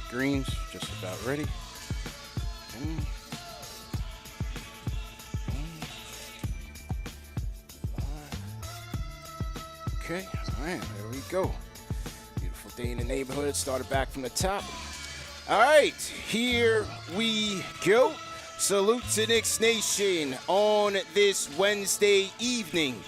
Greens just about ready. Okay, all right, there we go. Beautiful day in the neighborhood. Started back from the top. All right, here we go. Salute to Knicks Nation on this Wednesday evening.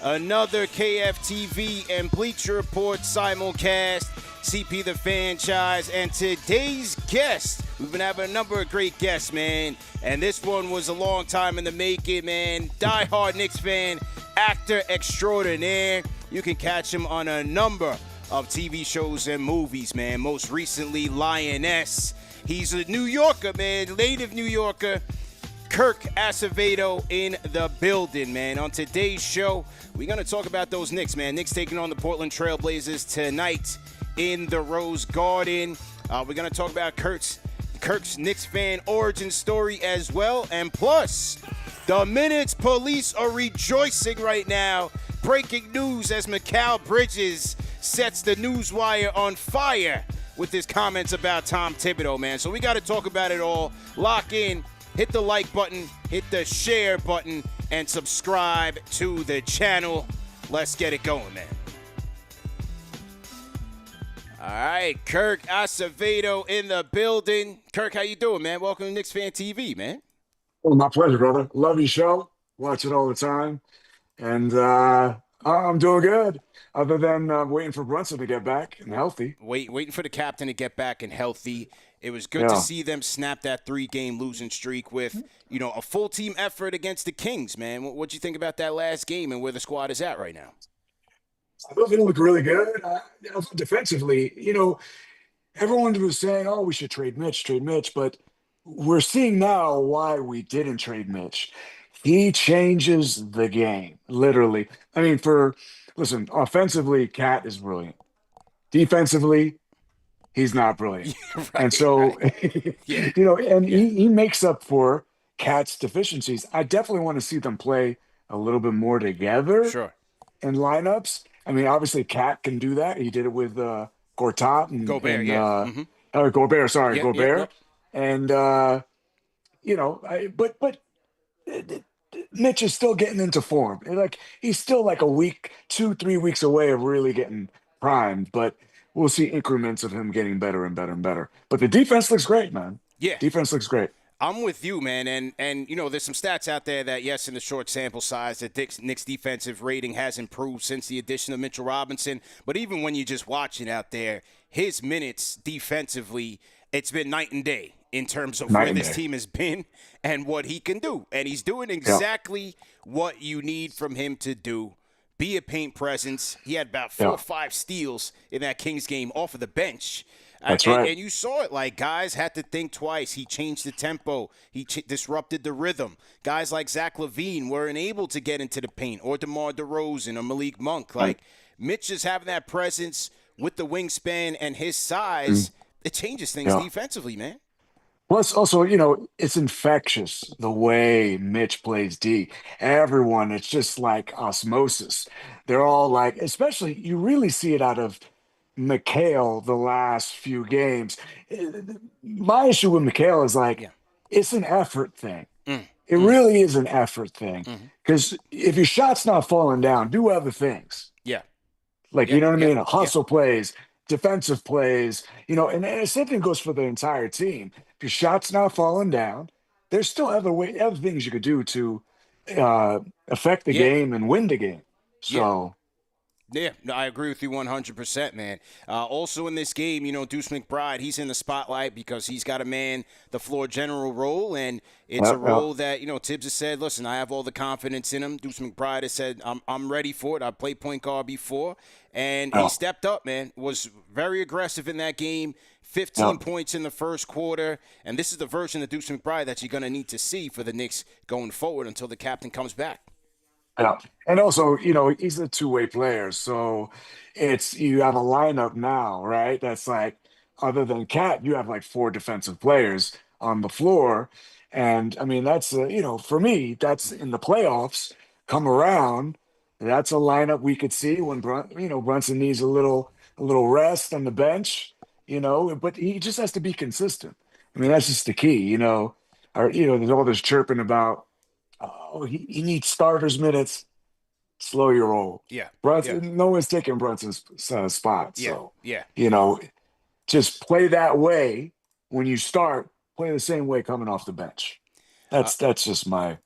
Another KFTV and Bleacher Report simulcast. CP the franchise, and today's guest, we've been having a number of great guests, man, and this one was a long time in the making, man. Die-hard Knicks fan, actor extraordinaire. You can catch him on a number of TV shows and movies, man. Most recently, Lioness. He's a New Yorker, man, native New Yorker. Kirk Acevedo in the building, man. On today's show, we're going to talk about those Knicks, man. Knicks taking on the Portland Trail Blazers tonight in the Rose Garden. We're going to talk about Kirk's Knicks fan origin story as well. And plus, the Minutes police are rejoicing right now. Breaking news as Mikal Bridges sets the newswire on fire with his comments about Tom Thibodeau, man. So we got to talk about it all. Lock in, hit the like button, hit the share button, and subscribe to the channel. Let's get it going, man. All right, Kirk Acevedo in the building. Kirk, how you doing, man? Welcome to KnicksFanTV, man. Well, my pleasure, brother. Love your show. Watch it all the time. And I'm doing good, other than waiting for Brunson to get back and healthy. Waiting for the captain to get back and healthy. It was good to see them snap that 3-game losing streak with, a full team effort against the Kings, man. What'd you think about that last game and where the squad is at right now? I thought they look really good. Defensively, everyone was saying, "Oh, we should trade Mitch," but we're seeing now why we didn't trade Mitch. He changes the game, literally. I mean, listen, offensively, Cat is brilliant. Defensively, he's not brilliant. Right, and so, Yeah. He makes up for Cat's deficiencies. I definitely want to see them play a little bit more together Sure. in lineups. I mean, obviously, Cat can do that. He did it with Gortat and Gobert, Gobert. Sorry, Yeah, Gobert. yeah. And but Mitch is still getting into form. Like he's still like a week, 2-3 weeks away of really getting primed. But we'll see increments of him getting better and better and better. But the defense looks great, man. Yeah. Defense looks great. I'm with you, man, and there's some stats out there that, yes, in the short sample size, the Knicks' defensive rating has improved since the addition of Mitchell Robinson. But even when you're just watching out there, his minutes defensively, it's been night and day in terms of where this team has been and what he can do. And he's doing exactly what you need from him to do. Be a paint presence. He had about 4 or 5 steals in that Kings game off of the bench. That's right. And you saw it, like, guys had to think twice. He changed the tempo. He disrupted the rhythm. Guys like Zach LaVine weren't able to get into the paint, or DeMar DeRozan or Malik Monk. Like, Mitch just having that presence with the wingspan and his size, it changes things defensively, man. Plus, also, it's infectious the way Mitch plays D. Everyone, it's just like osmosis. They're all like, especially, you really see it out of Mikal the last few games. My issue with Mikal is it's an effort thing. It really is an effort thing. Because if your shot's not falling down, do other things. Yeah. You know what I mean? Hustle plays, defensive plays, and the same thing goes for the entire team. If your shot's not falling down, there's still other things you could do to affect the game and win the game. So. Yeah, no, I agree with you 100%, man. Also in this game, Deuce McBride, he's in the spotlight because he's got to man the floor general role, and it's a role that, Tibbs has said, listen, I have all the confidence in him. Deuce McBride has said, I'm ready for it. I played point guard before, and he stepped up, man, was very aggressive in that game, 15 points in the first quarter, and this is the version of Deuce McBride that you're going to need to see for the Knicks going forward until the captain comes back. Yeah. And also, he's a two-way player. So you have a lineup now, right? That's like, other than Cat, you have like 4 defensive players on the floor. And I mean, that's, for me, that's in the playoffs come around. That's a lineup we could see when, Brunson needs a little rest on the bench. but he just has to be consistent. I mean, that's just the key, Or, there's all this chirping about, oh, he needs starters minutes. Slow your roll. Yeah, yeah, Brunson, no one's taking Brunson's spot. yeah, So, yeah. you know, just play that way when you start, play the same way coming off the bench. Uh, That's just my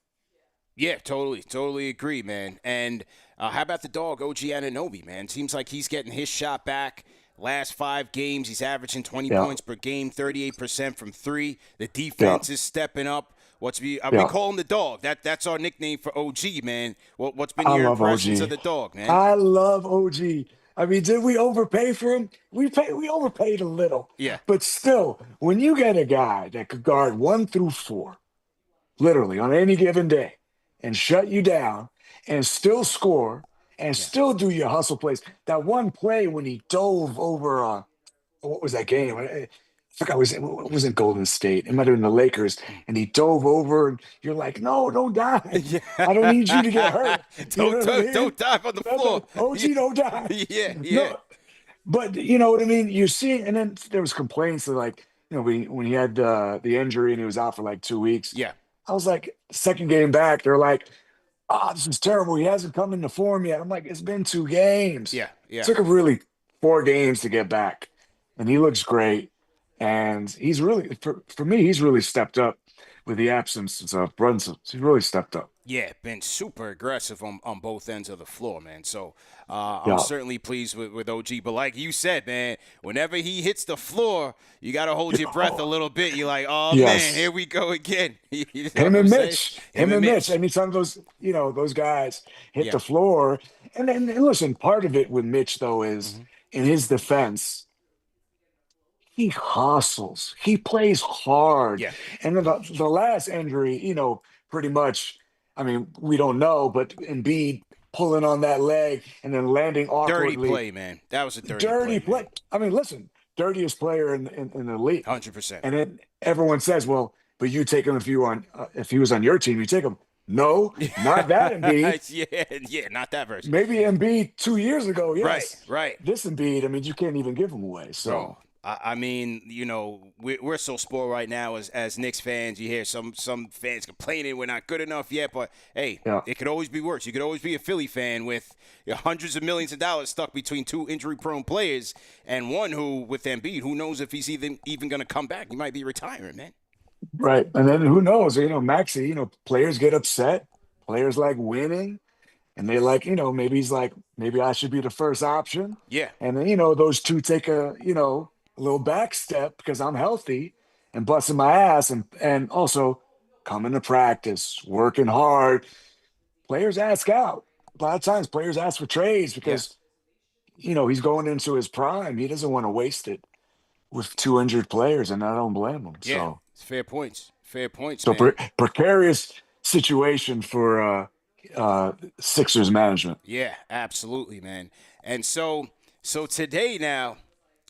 yeah, totally agree, man. And how about the dog, OG Anunoby, man? Seems like he's getting his shot back. Last 5 games, he's averaging 20 yeah, points per game, 38% from three. The yeah, defense is stepping up. We yeah. call him the dog. That's our nickname for OG, man. What's been I your love impressions of OG. the dog, man? I love OG. I mean, did we overpay for him? We overpaid a little. Yeah, But still, when you get a guy that could guard 1 through 4, literally on any given day, and shut you down and still score and yeah. still do your hustle plays. That one play when he dove over what was that game? I forgot it wasn't Golden State. It might have been the Lakers, Mm. and he dove over, and you're like, no, don't dive. Yeah. I don't need you to get hurt. You know what I mean? Don't dive on the floor. OG, don't dive. Yeah, yeah, No, but you know what I mean. You see, and then there was complaints that like when he had the injury and he was out for like 2 weeks. yeah, I was like, second game back, they're like, "Ah, this is terrible. He hasn't come into form yet." I'm like, "It's been 2 games. yeah, yeah. Took him really 4 games to get back, and he looks great. And he's really, for me, he's really stepped up with the absence of Brunson. He's really stepped up. Yeah, been super aggressive on both ends of the floor, man. So I'm Yeah, certainly pleased with OG. But like you said, man, whenever he hits the floor, you got to hold your breath a oh, little bit. You're like, oh, man, yes. here we go again. You know Him what I'm and saying? Mitch, Him him and and Mitch. Mitch. Anytime those guys hit Yeah. the floor, and listen, part of it with Mitch though is Hmm. in his defense, he hustles, he plays hard, Yeah. and then the last injury, pretty much. I mean, we don't know, but Embiid pulling on that leg and then landing Dirty awkwardly, play, man. That was a dirty dirty play, play. man. I mean, listen, dirtiest player in the league, 100%. and then everyone says, "Well, but you take him if he was on your team, you take him." No, not that Embiid. Yeah, yeah, not that version. Maybe Embiid 2 years ago, Right, yes. right. This Embiid, I mean, you can't even give him away. Bro, So, I mean, we're so spoiled right now as Knicks fans. You hear some fans complaining we're not good enough yet, but hey, yeah, it could always be worse. You could always be a Philly fan with hundreds of millions of dollars stuck between two injury-prone players and one who, with Embiid, who knows if he's even going to come back? He might be retiring, man. right. And then who knows? Maxi, players get upset. Players like winning. And they like, maybe he's like, maybe I should be the first option. Yeah, And then, those two take a little back step because I'm healthy and busting my ass and also coming to practice, working hard. Players ask out. A lot of times players ask for trades yeah, because, he's going into his prime. He doesn't want to waste it with 200 players, and I don't blame him. yeah. So, It's fair points, so man. precarious situation for Sixers management. Yeah, absolutely, man. And so today now,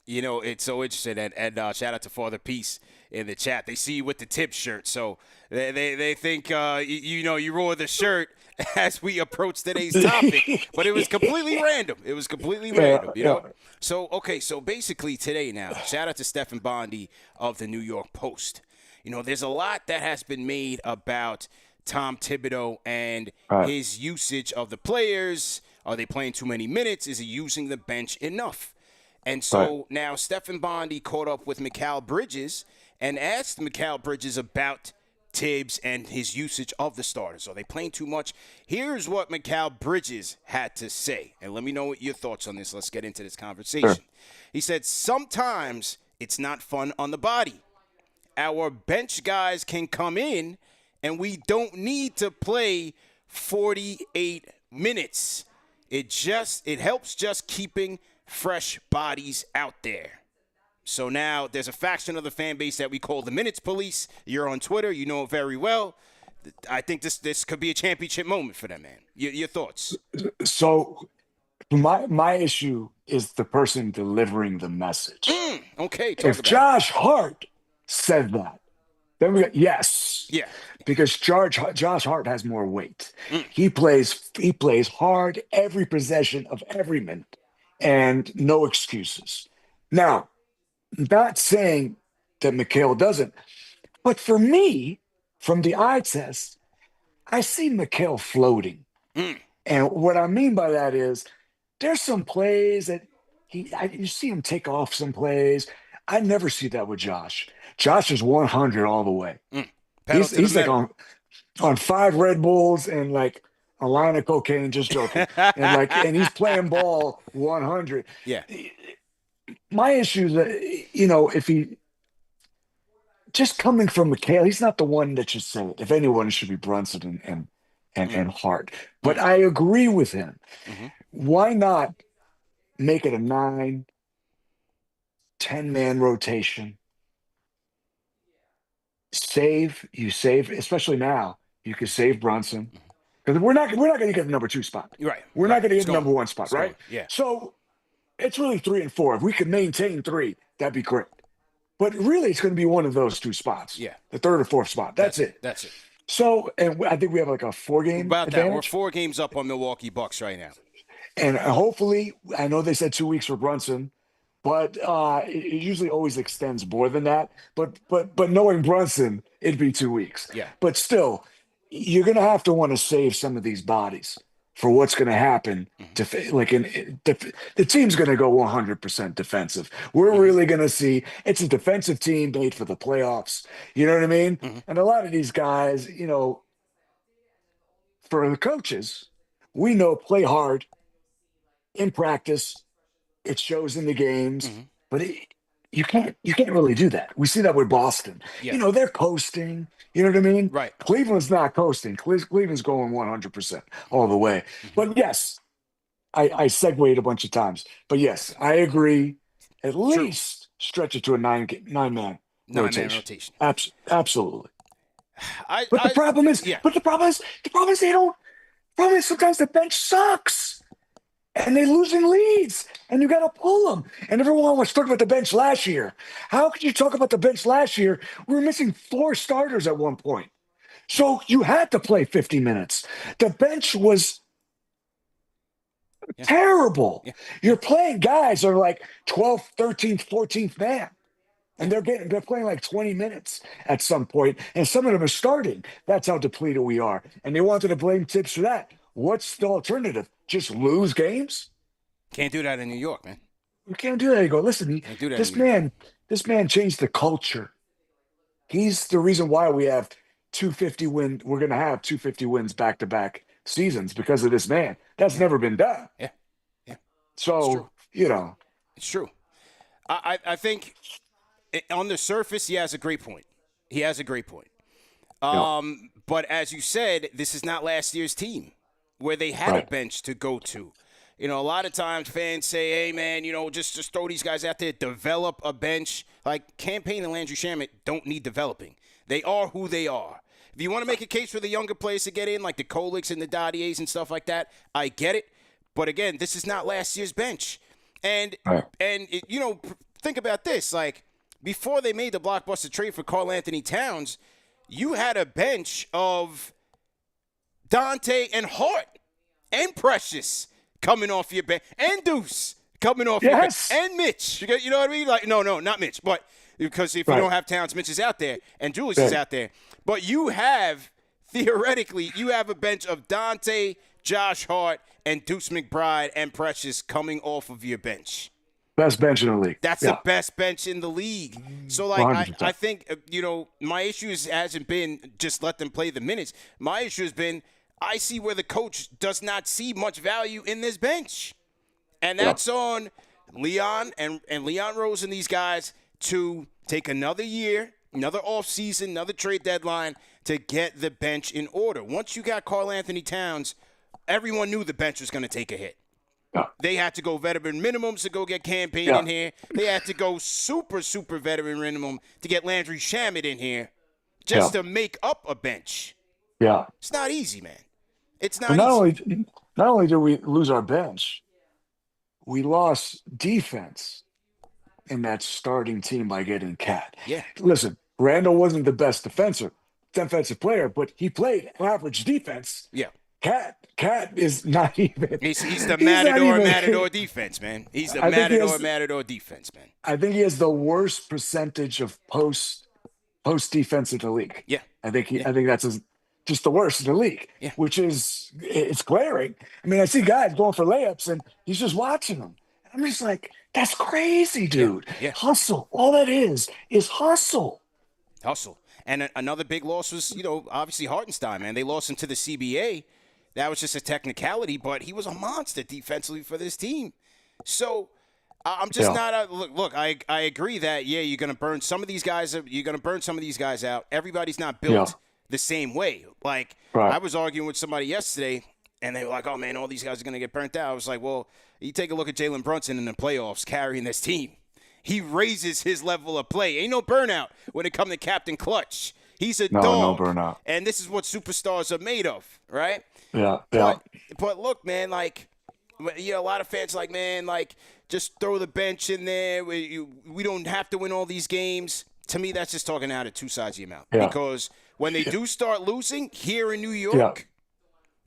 it's so interesting. And shout out to Father Peace in the chat. They see you with the tip shirt, so they think you wore the shirt as we approach today's topic. But it was completely random. It was completely Yeah, random. yeah. So okay, so basically today now, shout out to Stephen Bondi of the New York Post. There's a lot that has been made about Tom Thibodeau and Right, his usage of the players. Are they playing too many minutes? Is he using the bench enough? And right. so now Stephen Bondi caught up with Mikal Bridges and asked Mikal Bridges about Tibbs and his usage of the starters. Are they playing too much? Here's what Mikal Bridges had to say. And let me know what your thoughts on this. Let's get into this Sure. conversation. He said, sometimes it's not fun on the body. Our bench guys can come in and we don't need to play 48 minutes. It helps just keeping fresh bodies out there. So now there's a faction of the fan base that we call the Minutes Police. You're on Twitter, you know it very well. I think this could be a championship moment for them, man. Your thoughts? So my issue is the person delivering the message. Okay, talk If about it. Josh Hart said that, then we got yes, Yeah. because Josh Hart has more weight. He plays hard every possession of every minute, and no excuses. Now, Not saying that Mikal doesn't, but for me, from the eye test, I see Mikal floating. Mm. And what I mean by that is there's some plays that you see him take off some plays. I never see that with Josh. Josh is 100 all the way. Mm. Pedal to the He's like metal. on five Red Bulls and like a line of cocaine, just joking. And he's playing ball 100. Yeah. My issue is that, if he just coming from McHale, he's not the one that should say it. If anyone, it should be Brunson Mm. and Hart. But Mm. I agree with him. Hmm. Why not make it a 9, 10 man rotation? You save, especially now, you could save Brunson. Because we're not going to get the number 2 spot. Right. We're not Right. going to It's get the going. number 1 spot, It's going. right? Yeah. So it's really 3 and 4. If we could maintain 3, that'd be great. But really, it's going to be one of those 2 spots, Yeah. the 3rd or 4th spot. That's it. That's it. So, and I think we have like a 4 game About that, we're advantage. 4 games up on Milwaukee Bucks right now. And hopefully, I know they said 2 weeks for Brunson, but it usually always extends more than that. But knowing Brunson, it'd be 2 weeks. Yeah. But still, you're gonna have to want to save some of these bodies for what's going to happen. The team's going to go 100% defensive. We're really going to see it's a defensive team made for the playoffs. You know what I mean? Mm-hmm. And a lot of these guys, for the coaches, we know play hard in practice. It shows in the games, Mm-hmm. but you can't really do that. We see that with Boston. Yeah. They're coasting. You know what I mean? Right. Cleveland's not coasting. Cleveland's going 100% all the way. Mm-hmm. But yes, I segued a bunch of times. But yes, I agree. At least stretch it to a 9 man rotation. Absolutely. But the problem is, yeah. they don't. Problem is sometimes the bench sucks. And they're losing leads, and you got to pull them. And everyone was talking about the bench last year. How could you talk about the bench last year? We were missing 4 starters at one point. So you had to play 50 minutes. The bench was terrible. Yeah. You're playing guys that are like 12th, 13th, 14th man. And they're playing like 20 minutes at some point, and some of them are starting. That's how depleted we are. And they wanted to blame Tibbs for that. What's the alternative? Just lose games? Can't do that in New York, man. You can't do that. You go, listen, this man changed the culture. He's the reason why we have 250 win. We're going to have 250 wins back-to-back seasons because of this man. That's never been done. Yeah. Yeah. So, It's true. I think on the surface, he has a great point. But as you said, this is not last year's team where they had a bench to go to. A lot of times fans say, hey, man, just throw these guys out there, develop a bench. Like Campaign and Landry Shamet don't need developing. They are who they are. If you want to make a case for the younger players to get in, like the Koliks and the Daddiers and stuff like that, I get it. But again, this is not last year's bench. And think about this. Like, before they made the blockbuster trade for Karl Anthony Towns, you had a bench of Dante and Hart and Precious coming off your bench, and Deuce coming off your bench, and Mitch. You know what I mean? Like, no, not Mitch, but because if you don't have Towns, Mitch is out there, and Julius is out there. But you have, theoretically, a bench of Dante, Josh Hart, and Deuce McBride and Precious coming off of your bench. Best bench in the league. That's the best bench in the league. So, like, I think, my issue hasn't been just let them play the minutes. My issue has been I see where the coach does not see much value in this bench. And that's on Leon and Leon Rose and these guys to take another year, another offseason, another trade deadline to get the bench in order. Once you got Karl Anthony Towns, everyone knew the bench was going to take a hit. They had to go veteran minimums to go get Campaign in here. They had to go super, super veteran minimum to get Landry Shamet in here just to make up a bench. Yeah. It's not easy, man. It's not easy. Not only did we lose our bench, we lost defense in that starting team by getting Cat. Yeah. Listen, Randle wasn't the best defensive player, but he played average defense. Yeah. Cat Cat is not even. He's the He's not matador even. defense, man. He's the I think he matador defense, man. I think he has the worst percentage of post defense in the league. Yeah, yeah, I think that's just the worst in the league, yeah, which is it's glaring. I mean, I see guys going for layups and he's just watching them. I'm just like, that's crazy, yeah, dude. yeah. Hustle. All that is hustle. Hustle. And another big loss was, obviously Hartenstein, man. They lost him to the CBA. That was just a technicality, but he was a monster defensively for this team. So I'm just not a look. I agree that you're gonna burn some of these guys. You're gonna burn some of these guys out. Everybody's not built the same way. Like I was arguing with somebody yesterday, and they were like, "Oh man, all these guys are gonna get burnt out." I was like, "Well, you take a look at Jalen Brunson in the playoffs carrying this team. He raises his level of play. Ain't no burnout when it comes to Captain Clutch. He's a dog. No burnout. And this is what superstars are made of, right? Yeah. But look, man, like, a lot of fans like, man, like, just throw the bench in there. We don't have to win all these games. To me, that's just talking out of two sides of your mouth. Yeah. Because when they do start losing here in New York,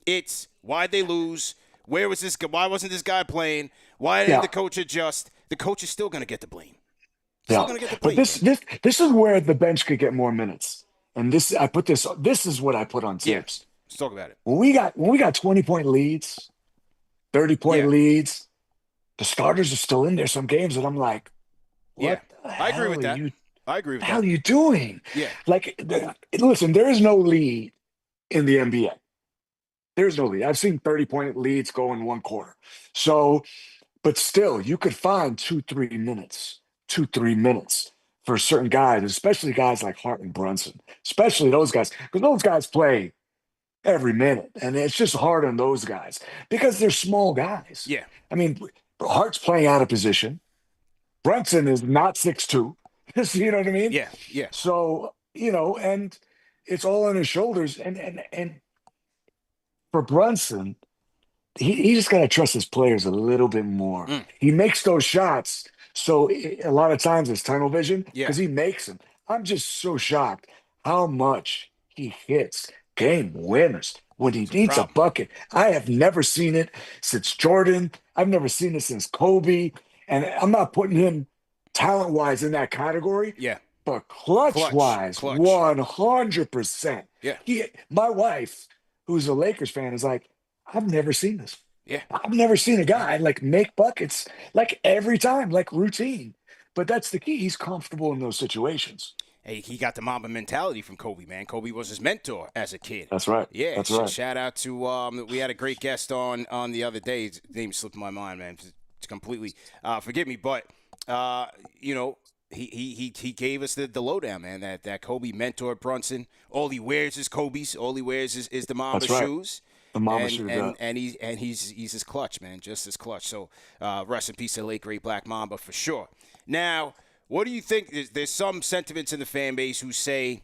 it's why'd they lose? Where was this? Why wasn't this guy playing? Why didn't the coach adjust? The coach is still going to get the blame. Still going to get the blame. But this is where the bench could get more minutes. And this is what I put on tips. Let's talk about it. When we got 20-point leads, 30-point leads, the starters are still in there some games, and I'm like, what the hell I agree with that. What the hell are you doing? Yeah. Like, listen, there is no lead in the NBA. There's no lead. I've seen 30-point leads go in one quarter. So, but still, you could find 2-3 minutes for certain guys, especially guys like Hart and Brunson, especially those guys, because those guys play every minute, and it's just hard on those guys because they're small guys. Yeah. I mean, Hart's playing out of position. Brunson is not 6'2". You know what I mean? Yeah, yeah. So, and it's all on his shoulders. And for Brunson, he just got to trust his players a little bit more. He makes those shots. So a lot of times it's tunnel vision because he makes them. I'm just so shocked how much he hits game winners when he needs a bucket. I have never seen it since Jordan. I've never seen it since Kobe. And I'm not putting him talent-wise in that category. Yeah. But clutch-wise, 100%. Yeah. My wife, who's a Lakers fan, is like, I've never seen this. Yeah. I've never seen a guy like make buckets like every time, like routine. But that's the key. He's comfortable in those situations. Hey, he got the Mamba mentality from Kobe, man. Kobe was his mentor as a kid. That's right. Yeah. That's right. Shout out to we had a great guest on the other day. His name slipped my mind, man. It's completely forgive me, but he gave us the lowdown, man. That Kobe mentored Brunson. All he wears is Kobe's. All he wears is the Mamba shoes. The Mamba shoes, and he's as clutch, man, just as clutch. So rest in peace to the late great Black Mamba for sure. Now, what do you think? There's some sentiments in the fan base who say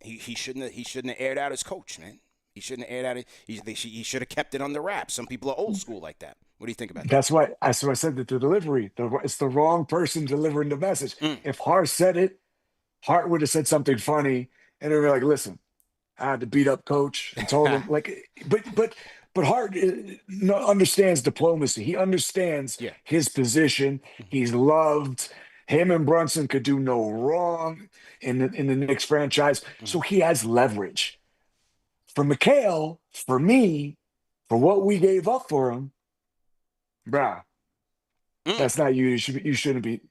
he shouldn't have aired out his coach, man. He shouldn't have aired out. He should have kept it on the wrap. Some people are old school like that. What do you think about that? That's why I said that the delivery. It's the wrong person delivering the message. If Hart said it, Hart would have said something funny, and they were like, "Listen, I had to beat up coach and told him like." But Hart understands diplomacy. He understands his position. He's loved. Him and Brunson could do no wrong in the Knicks franchise, so he has leverage. For Mikal, for me, for what we gave up for him, bruh, that's not you. You shouldn't be.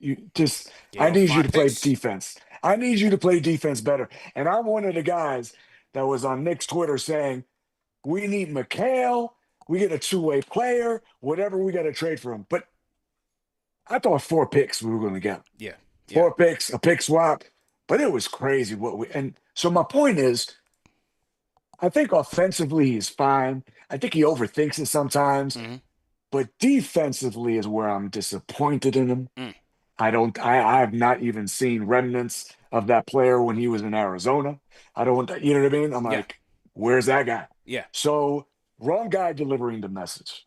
I need you to play defense. I need you to play defense better. And I'm one of the guys that was on Knicks Twitter saying, we need Mikal. We get a two-way player, whatever we got to trade for him. But I thought 4 picks we were going to get. Yeah. 4 picks, a pick swap. But it was crazy and so my point is, I think offensively he's fine. I think he overthinks it sometimes. But defensively is where I'm disappointed in him. I have not even seen remnants of that player when he was in Arizona. You know what I mean? I'm like, where's that guy? Yeah. So wrong guy delivering the message.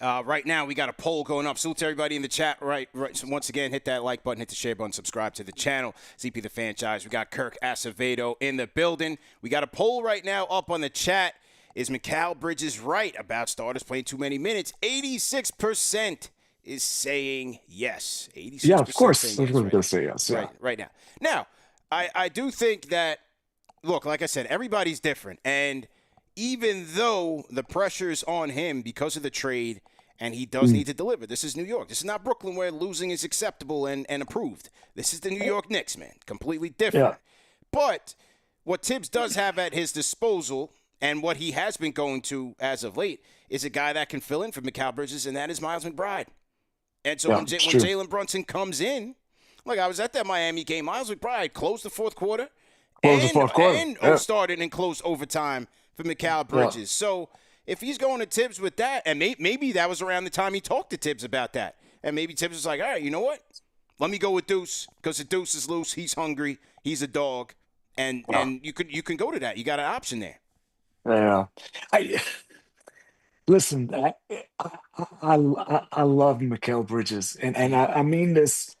Right now, we got a poll going up. Salute to everybody in the chat. Right. So once again, hit that like button, hit the share button, subscribe to the channel. ZP the Franchise. We got Kirk Acevedo in the building. We got a poll right now up on the chat. Is Mikal Bridges right about starters playing too many minutes? 86% is saying yes. Yeah, of 86% course. saying Of yes course, I'm right gonna now. say yes. Yeah, Right now. Now, I do think that, look, like I said, everybody's different. And even though the pressure is on him because of the trade and he does need to deliver, this is New York. This is not Brooklyn where losing is acceptable and approved. This is the New York Knicks, man. Completely different. yeah, But what Tibbs does have at his disposal and what he has been going to as of late is a guy that can fill in for Mikal Bridges, and that is Miles McBride. And so yeah. when It's true. Jalen Brunson comes in, like I was at that Miami game, Miles McBride closed the fourth quarter Close the fourth quarter. and Yeah, started and closed overtime for Mikal yeah. Bridges. So if he's going to Tibbs with that, and maybe that was around the time he talked to Tibbs about that, and maybe Tibbs was like, all right, you know what? Let me go with Deuce because the Deuce is loose. He's hungry. He's a dog, and you can go to that. You got an option there. Yeah. I listen. I love Mikal Bridges, and I mean this.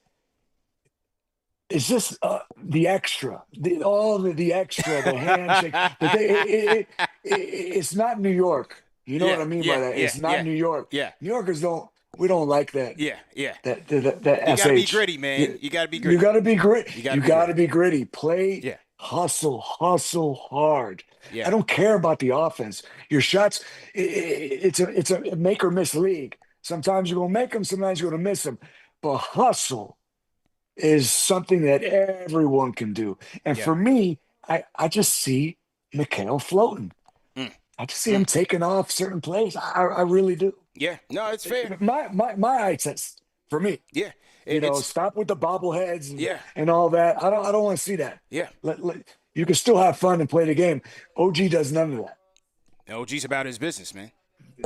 It's just the extra, the extra, the handshake. It's not New York. You know what Yeah, I mean by yeah, that? yeah, It's not yeah, New York. yeah, New Yorkers don't. We don't like that. yeah, yeah. You That got to be sh. gritty, man. You, You got to be you gritty. got to be grit. You got to You be got to gritty. be gritty. Play, Yeah, hustle hard. I yeah, don't care about the offense. Your shots. It's a make or miss league. Sometimes you're gonna make them. Sometimes you're gonna miss them. But hustle is something that everyone can do. And yeah. for me, I just see Mikal floating. Mm, I just see him mm. taking off certain plays. I really do. Yeah, no, it's fair. My eye test for me. Yeah, it's Stop with the bobbleheads yeah, and all that. I don't want to see that. yeah. You can still have fun and play the game. OG does none of that. OG's about his business, man.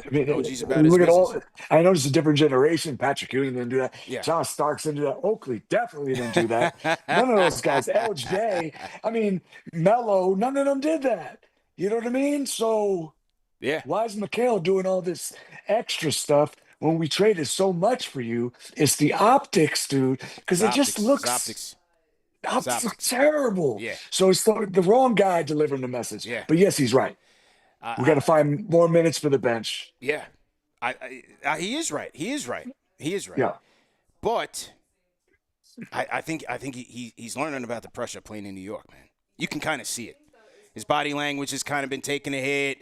I mean, OG's about his look at business. all. I noticed a different generation. Patrick Ewing didn't do that. Yeah. John Starks didn't do that. Oakley definitely didn't do that. None of those guys. LJ. I mean, Melo. None of them did that. You know what I mean? So Yeah, why is Mikal doing all this extra stuff when we traded so much for you? It's the optics, dude. Because it's it just optics. It's looks. optics. It's Optics look optics. terrible. Yeah, So it's the wrong guy delivering the message. yeah. But yes, he's right. We got to find more minutes for the bench. Yeah. He is right. He is right. He is right. Yeah. But I think he's learning about the pressure playing in New York, man. You can kind of see it. His body language has kind of been taking a hit.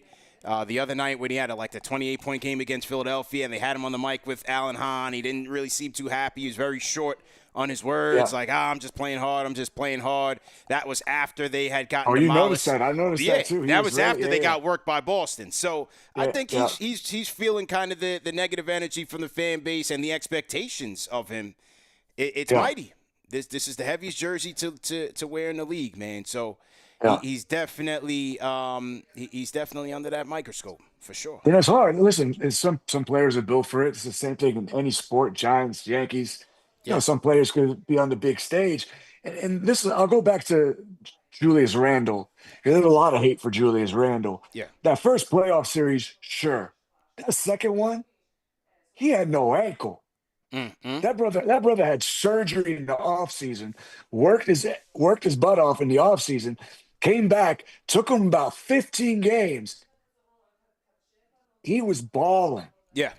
The other night when he had the 28-point game against Philadelphia and they had him on the mic with Alan Hahn, he didn't really seem too happy. He was very short on his words, I'm just playing hard. I'm just playing hard. That was after they had gotten Oh, you demolished. noticed that? I noticed that too. That was after they yeah. got worked by Boston. So I think yeah. he's feeling kind of the negative energy from the fan base and the expectations of him. It's mighty. This is the heaviest jersey to wear in the league, man. So he's definitely under that microscope for sure. And it's hard. Listen, some players are built for it. It's the same thing in any sport. Giants, Yankees. Yeah. Some players could be on the big stage. And this is, I'll go back to Julius Randle. There's a lot of hate for Julius Randle. Yeah. That first playoff series, sure. That second one, he had no ankle. Mm-hmm. That brother had surgery in the offseason, worked his butt off in the offseason, came back, took him about 15 games. He was balling. Yeah.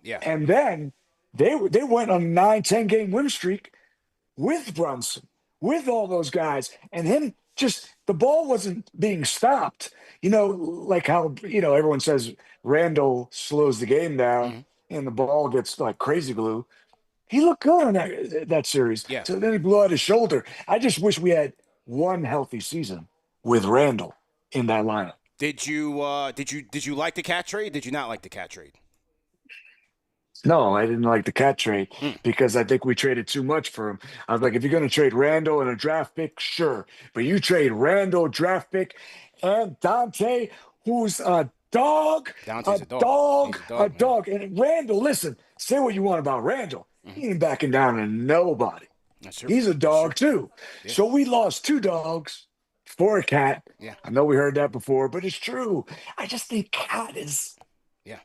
Yeah. And then they went on a 9-10 game win streak with Brunson, with all those guys, and him just the ball wasn't being stopped. Like how everyone says Randle slows the game down and the ball gets like crazy glue. He looked good on that series. Yeah. So then he blew out his shoulder. I just wish we had one healthy season with Randle in that lineup. Did you like the cat trade? Did you not like the cat trade? No, I didn't like the cat trade because I think we traded too much for him. I was like, if you're going to trade Randle and a draft pick, sure. But you trade Randle, draft pick, and Dante, who's a dog, Dante's a dog. He's a dog. And Randle, listen, say what you want about Randle. He ain't backing down to nobody. That's true. He's a dog too. Yeah. So we lost 2 dogs for a cat. Yeah. I know we heard that before, but it's true. I just think cat is. Yeah.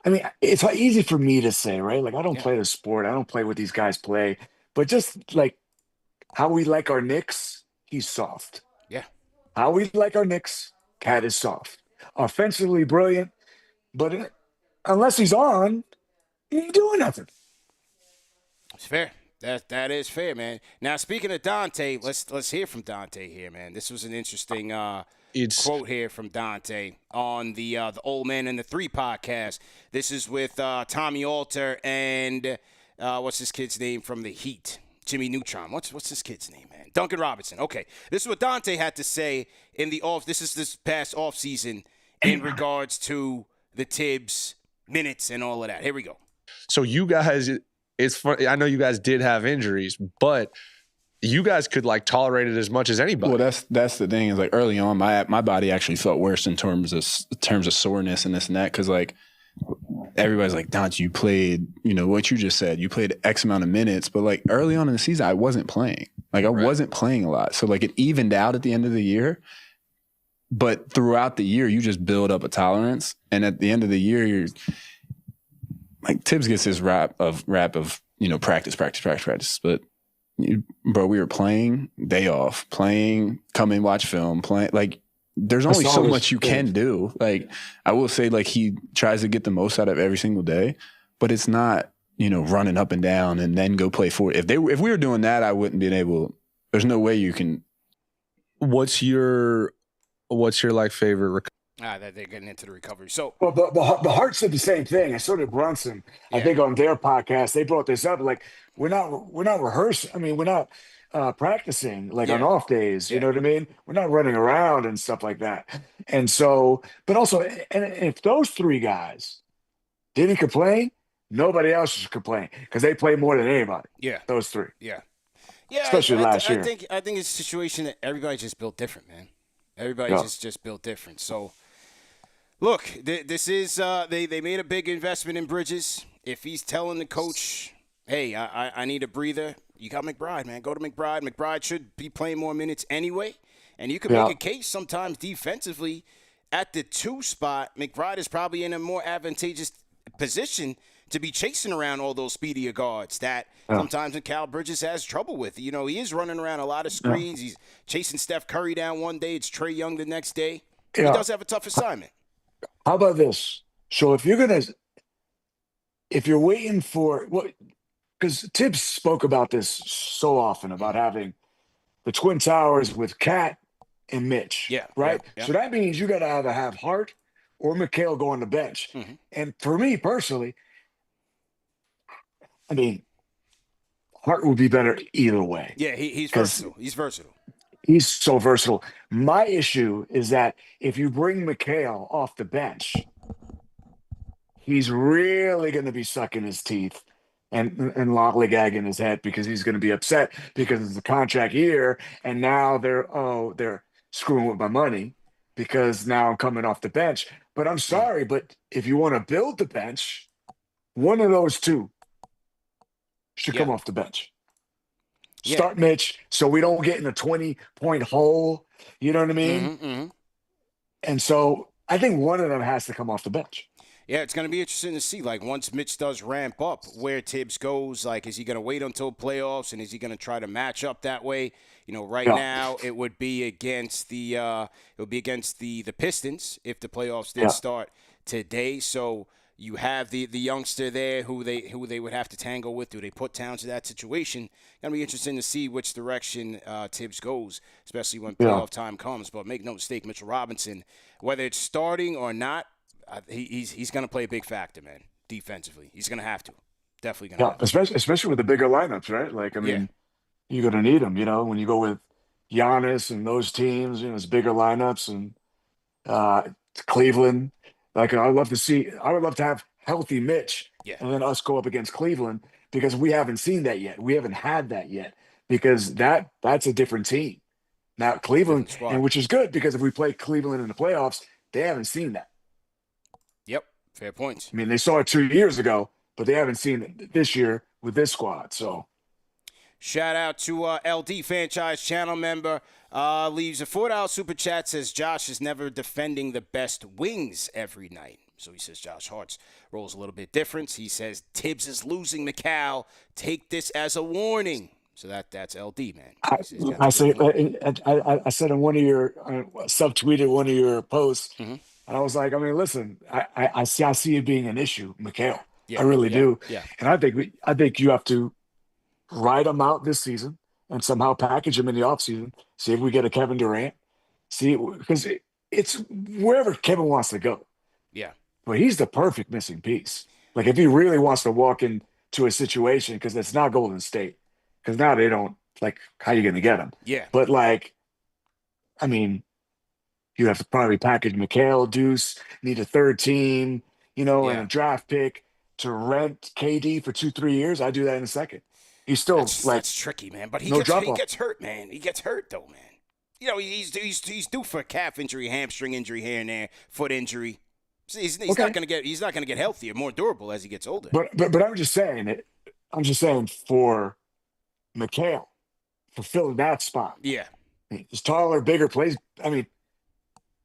I mean, it's easy for me to say, right? Like, I don't Yeah. play the sport. I don't play what these guys play. But just like how we like our Knicks, he's soft. Yeah. How we like our Knicks, cat is soft. offensively brilliant, but unless he's on, he ain't doing nothing. It's fair. That is fair, man. Now, speaking of Dante, let's hear from Dante here, man. This was an interesting quote here from Dante on the Old Man and the Three podcast. This is with Tommy Alter and what's this kid's name from the Heat? Jimmy Neutron. What's this kid's name, man? Duncan Robinson. Okay, this is what Dante had to say in the off. This past off season in regards to the Tibbs minutes and all of that. Here we go. So you guys. It's funny. I know you guys did have injuries, but you guys could like tolerate it as much as anybody. Well, that's the thing is like early on, my body actually felt worse in terms of soreness and this and that because like everybody's like, Dante, you played, what you just said, you played X amount of minutes, but like early on in the season, I wasn't playing. Like I wasn't playing a lot, so like it evened out at the end of the year. But throughout the year, you just build up a tolerance, and at the end of the year, you're. Like Tibbs gets this rap of practice, but bro, we were playing day off, come and watch film, playing. Like there's only so much you can do. Like I will say, like he tries to get the most out of every single day, but it's not running up and down and then go play for it. If we were doing that, I wouldn't be able. There's no way you can. What's your like favorite? That they're getting into the recovery. So, well, the Hart said the same thing, and so did Brunson. Yeah. I think on their podcast they brought this up. Like we're not rehearsing. I mean, we're not practicing like on off days. You know what I mean? We're not running around and stuff like that. And so, but also, and if those three guys didn't complain, nobody else should complain because they play more than anybody. Yeah, those three. Yeah, especially last year. I think it's a situation that everybody just built different, man. Everybody just built different. So. Look, this is they made a big investment in Bridges. If he's telling the coach, hey, I need a breather, you got McBride, man. Go to McBride. McBride should be playing more minutes anyway. And you can make a case sometimes defensively at the 2 spot. McBride is probably in a more advantageous position to be chasing around all those speedier guards that sometimes Mikal Bridges has trouble with. He is running around a lot of screens. He's chasing Steph Curry down one day. It's Trae Young the next day. He does have a tough assignment. How about this? So if you're waiting for what, because Tibbs spoke about this so often about having the Twin Towers with Cat and Mitch. Yeah. Right. Yeah. So that means you got to either have Hart or Mikal go on the bench. Mm-hmm. And for me personally, I mean, Hart would be better either way. Yeah, he's versatile. He's versatile. He's so versatile. My issue is that if you bring Mikal off the bench, he's really going to be sucking his teeth and lollygagging his head because he's going to be upset because it's a contract year, and now they're screwing with my money because now I'm coming off the bench. But I'm sorry, but if you want to build the bench, one of those two should come off the bench. Start Mitch so we don't get in a 20-point hole. You know what I mean? Mm-hmm, mm-hmm. And so I think one of them has to come off the bench. Yeah, it's going to be interesting to see, like, once Mitch does ramp up, where Tibbs goes. Like, is he going to wait until playoffs, and is he going to try to match up that way? Now it would be against the Pistons if the playoffs did start today. So you have the youngster there who they would have to tangle with. Do they put Towns in that situation? Going to be interesting to see which direction Tibbs goes, especially when playoff time comes. But make no mistake, Mitchell Robinson, whether it's starting or not, he's going to play a big factor, man. Defensively, he's going to have to. Definitely going to. Yeah, especially with the bigger lineups, right? Like, I mean, you're going to need them. When you go with Giannis and those teams, it's bigger lineups and Cleveland. Like, I would love to have healthy Mitch, and then us go up against Cleveland because we haven't seen that yet. We haven't had that yet because that's a different team. Now Cleveland, and which is good because if we play Cleveland in the playoffs, they haven't seen that. Yep, fair point. I mean, they saw it 2 years ago, but they haven't seen it this year with this squad. So, shout out to LD Franchise channel member. Leaves a $4 super chat, says Josh is never defending the best wings every night. So he says Josh Hart's rolls a little bit different. He says Tibbs is losing Mikal. Take this as a warning. So that's LD, man. I said in one of your subtweeted one of your posts. Mm-hmm. And I was like, I mean, listen, I see it being an issue, Mikal. I Yeah, really yeah, do. yeah. And I think you have to ride him out this season and somehow package him in the offseason. See if we get a Kevin Durant. See, because it's wherever Kevin wants to go. Yeah. But he's the perfect missing piece. Like if he really wants to walk into a situation, because it's not Golden State, because now they don't like how you going to get him. Yeah. But like, I mean, you have to probably package Mikal, Deuce, need a third team, and Yeah. a draft pick to rent KD for 2-3 years. I do that in a second. He's still like That's tricky, man. But no drop he off. gets hurt, man. He gets hurt though, man. He's due for a calf injury, hamstring injury here and there, foot injury. He's Okay. not gonna get healthier, more durable as he gets older. But I'm just saying it. I'm just saying for Mikal, for filling that spot. Yeah. He's taller, bigger, plays. I mean,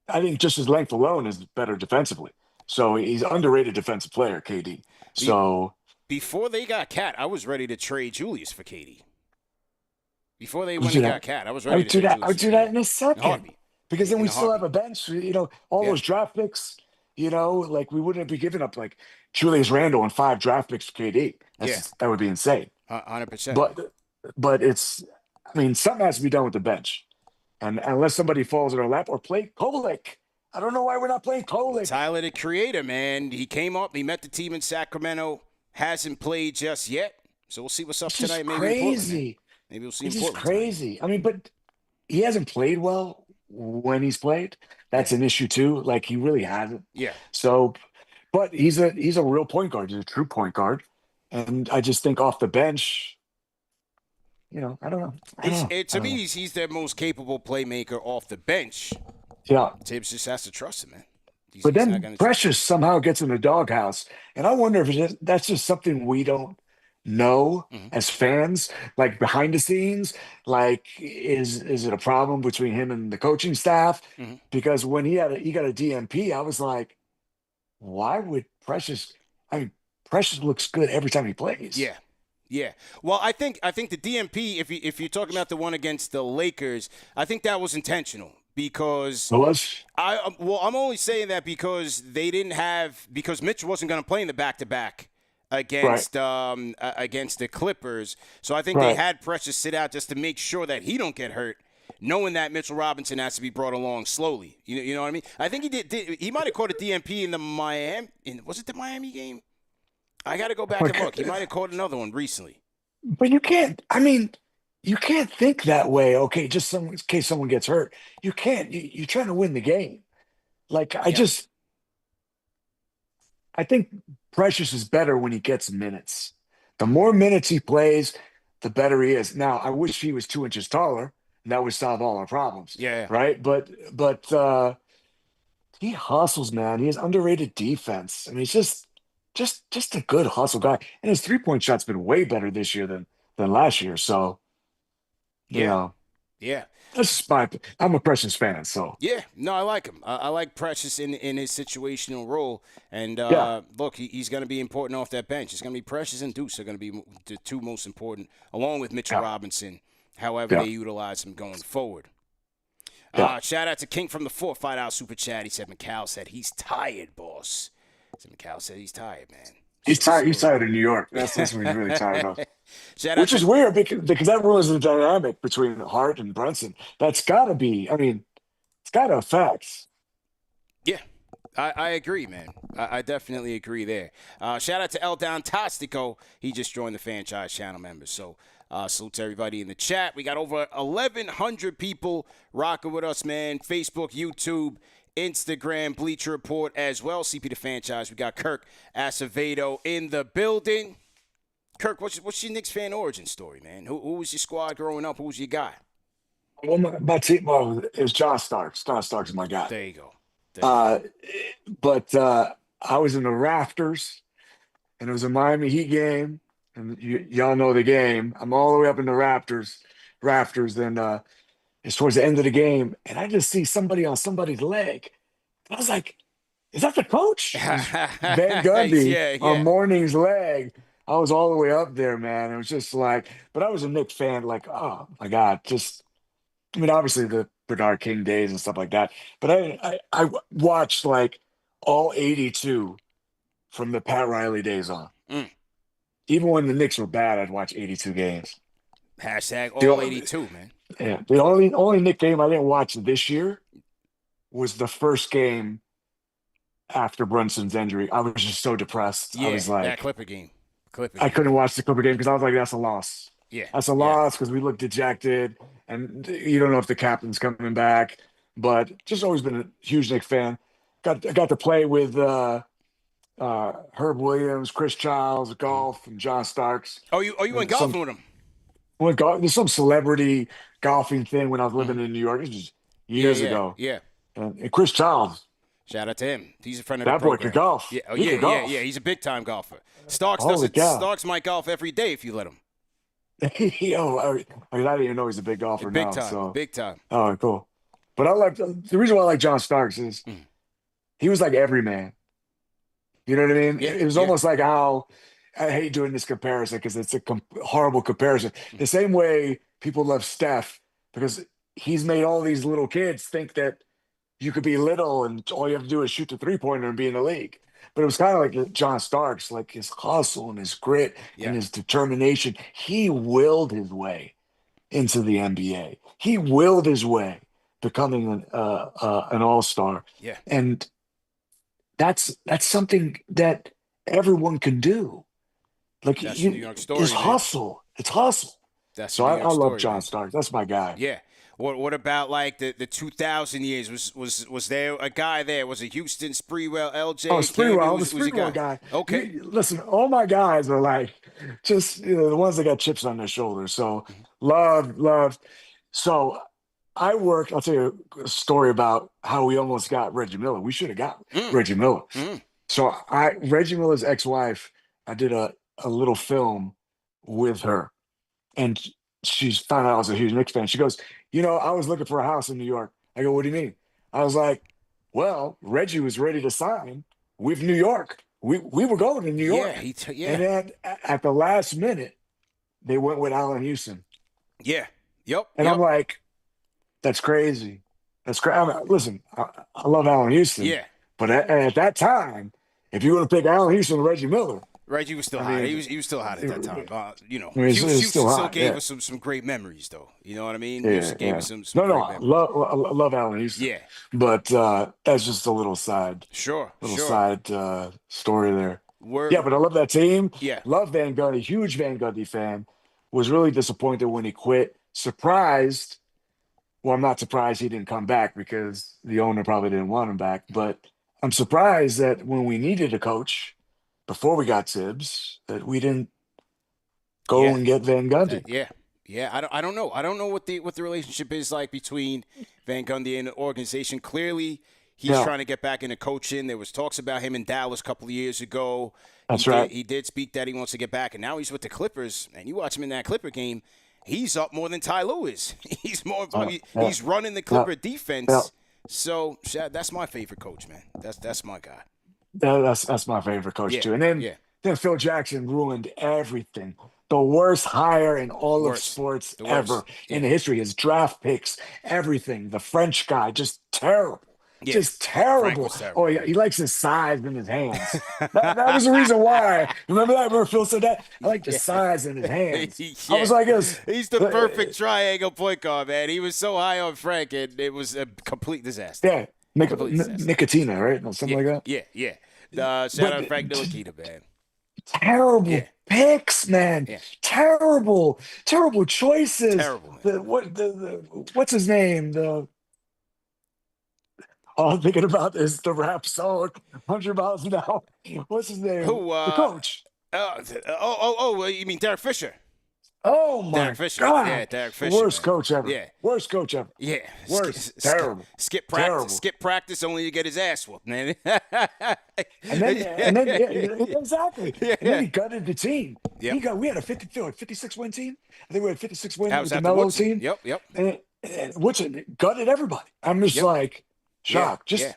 I think just his length alone is better defensively. So he's underrated defensive player, KD. So Before they got Cat, I was ready to trade Julius for KD. Before they Would went do and that. got Cat, I was I ready would to do trade that. I would Julius do for that KD. in a In a second. heartbeat. Because then In we a still have a heartbeat. bench, all Yeah. those draft picks, like we wouldn't be giving up like Julius Randle and 5 draft picks for KD. Yeah. That would be insane. 100%. But I mean, something has to be done with the bench. And unless somebody falls in our lap or play Kolik. I don't know why we're not playing Kolik. Tyler, the creator, man. He came up, he met the team in Sacramento, hasn't played just yet. So we'll see what's up It's just tonight. Maybe in Portland, man. crazy. Maybe we'll see in It's just Portland tonight. crazy. I mean, but he hasn't played well when he's played. That's an issue too. Like he really hasn't. Yeah. So, but he's a real point guard. He's a true point guard, and I just think off the bench, I don't know. To me, he's their most capable playmaker off the bench. Yeah. Tibbs just has to trust him, man. But then Precious somehow gets in the doghouse, and I wonder if that's just something we don't know as fans, like behind the scenes. Like, is it a problem between him and the coaching staff? Because when he got a DMP, I was like, why would Precious? I mean, Precious looks good every time he plays. Yeah. Yeah. Well, I think the DMP, if you're talking about the one against the Lakers, I think that was intentional. Because I'm only saying that because because Mitch wasn't going to play in the back-to-back against the Clippers. So I think they had Precious sit out just to make sure that he don't get hurt, knowing that Mitchell Robinson has to be brought along slowly. You know what I mean? I think he might have caught a DMP in the was it the Miami game? I got to go back and look. He might have caught another one recently. But you can't. I mean, you can't think that way. Okay, just in case someone gets hurt. You can't. You're trying to win the game. Like I think Precious is better when he gets minutes. The more minutes he plays, the better he is. Now, I wish he was 2 inches taller, and that would solve all our problems. Yeah. Right. But he hustles, man. He has underrated defense. I mean, he's just a good hustle guy. And his 3-point shot's been way better this year than last year. So. Yeah. That's just I'm a Precious fan, so. Yeah, no, I like him. I like Precious in his situational role. And look, he's going to be important off that bench. It's going to be Precious and Deuce are going to be the two most important, along with Mitchell Robinson, however they utilize him going forward. Shout out to King from the Fort, $5 super chat. He said, Mikal said he's tired, boss. Mikal said he's tired, man. He's tired. He's tired of New York. That's what he's really tired of. Which is weird because that ruins the dynamic between Hart and Brunson. That's got to be. I mean, it's got to affect. Yeah, I agree, man. I definitely agree there. Shout out to El Tastico. He just joined the franchise channel members. So salute to everybody in the chat. We got over 1,100 people rocking with us, man. Facebook, YouTube, Instagram, Bleacher Report as well. CP the franchise. We got Kirk Acevedo in the building. Kirk, what's your Knicks fan origin story, man? Who was your squad growing up? Who was your guy? Well, my team, it was John Starks. John Starks is my guy. There you go. But I was in the rafters, and it was a Miami Heat game, and y'all know the game. I'm all the way up in the rafters, and it's towards the end of the game, and I just see somebody on somebody's leg. I was like, is that the coach? Van Gundy on Morning's leg. I was all the way up there, man. It was just like, but I was a Knicks fan, like, oh my God, I mean, obviously the Bernard King days and stuff like that. But I watched like all 82 from the Pat Riley days on. Mm. Even when the Knicks were bad, I'd watch 82 games. Hashtag The all only- 82, man. Yeah, the only Knick game I didn't watch this year was the first game after Brunson's injury. I was just so depressed. Yeah, I was that like, Clipper game. I couldn't watch the Clipper game because I was like, that's a loss. Yeah. That's a loss because we look dejected, and you don't know if the captain's coming back. But just always been a huge Knicks fan. Got to play with Herb Williams, Chris Childs, golf, and John Starks. Oh, you went golfing with him? There's some celebrity golfing thing when I was living in New York. It was just years ago. Yeah. And Chris Childs, Shout out to him. He's a friend of that the boy program. could golf. Yeah, He could golf. yeah. He's a big time golfer. Starks Holy cow. Starks might golf every day if you let him. I didn't even know he's a big golfer Big now. time. So. Big time. Oh, cool. But I like the reason why I like John Starks is he was like every man. You know what I mean? Yeah, It was yeah. almost like how I hate doing this comparison because it's a horrible comparison. The same way people love Steph because he's made all these little kids think that you could be little and all you have to do is shoot the 3-pointer and be in the league. But it was kind of like John Starks, like his hustle and his grit Yeah. and his determination. He willed his way into the NBA. He willed his way becoming an all-star. Yeah. And that's something that everyone can do. Like That's the New York story, it's man. hustle. It's hustle. That's So the I New York love story, John man. Starks. That's my guy. Yeah. What about like the 2000 years? Was there a guy there? Was it Houston, Sprewell, LJ? Oh, Sprewell. Campbell? I'm a Sprewell guy. Okay. Listen, all my guys are like just the ones that got chips on their shoulders. So love. So I'll tell you a story about how we almost got Reggie Miller. We should have got Reggie Miller. So Reggie Miller's ex-wife, I did a little film with her. And she found out I was a huge Knicks fan. She goes, I was looking for a house in New York. I go, what do you mean? I was like, well, Reggie was ready to sign with New York. We were going to New York. Yeah. And then at the last minute, they went with Allen Houston. Yeah. Yep. And I'm like, that's crazy. That's crazy. Listen, I love Allen Houston. Yeah. But at that time, if you want to pick Allen Houston or Reggie Miller, Reggie was still hot. He was still hot at that time. Houston still gave us some great memories, though. You know what I mean? Houston gave us some great memories. I love Allen Houston. Yeah. But that's just a little side. Sure. Side story there. Yeah, but I love that team. Yeah. Love Van Gundy. Huge Van Gundy fan. Was really disappointed when he quit. Surprised. Well, I'm not surprised he didn't come back because the owner probably didn't want him back. But I'm surprised that when we needed a coach before we got Tibbs, that we didn't go and get Van Gundy. Yeah. I don't know. I don't know what the relationship is like between Van Gundy and the organization. Clearly, he's trying to get back into coaching. There was talks about him in Dallas a couple of years ago. That's right. He did speak that he wants to get back, and now he's with the Clippers. And you watch him in that Clipper game, he's up more than Ty Lue is. He's he's running the Clipper defense. Yeah. So that's my favorite coach, man. That's my guy. That's my favorite coach too. And then Phil Jackson ruined everything. The worst hire in all of sports ever in the history. His draft picks, everything. The French guy, just terrible. Yeah. Just terrible. Oh, yeah, he likes his size in his hands. that was the reason why. Remember that? Remember Phil said that? I like the size in his hands. I was like, he's the perfect triangle point guard, man. He was so high on Frank, and it was a complete disaster. Yeah, Nicotina, right? Or something like that. Yeah. Shout out Frank Ntilikina, man. Terrible picks, man. Yeah. Terrible choices. Terrible, man. What's his name? All I'm thinking about is the rap song, 100 Miles an Hour. What's his name? Who? The coach. You mean Derek Fisher? Oh, my Derek Fisher. God. Yeah, Derek Fisher. Worst man. coach ever. Yeah. Worst coach ever. Yeah. Worst. Terrible. Skip practice. Terrible. Skip practice only to get his ass whooped, man. And then exactly. Yeah. And then he gutted the team. Yep. We had a 56 win team. I think we had 56 wins That with was the at Melo Woodson. team. Yep. And Woodson gutted everybody. I'm just like shocked. Just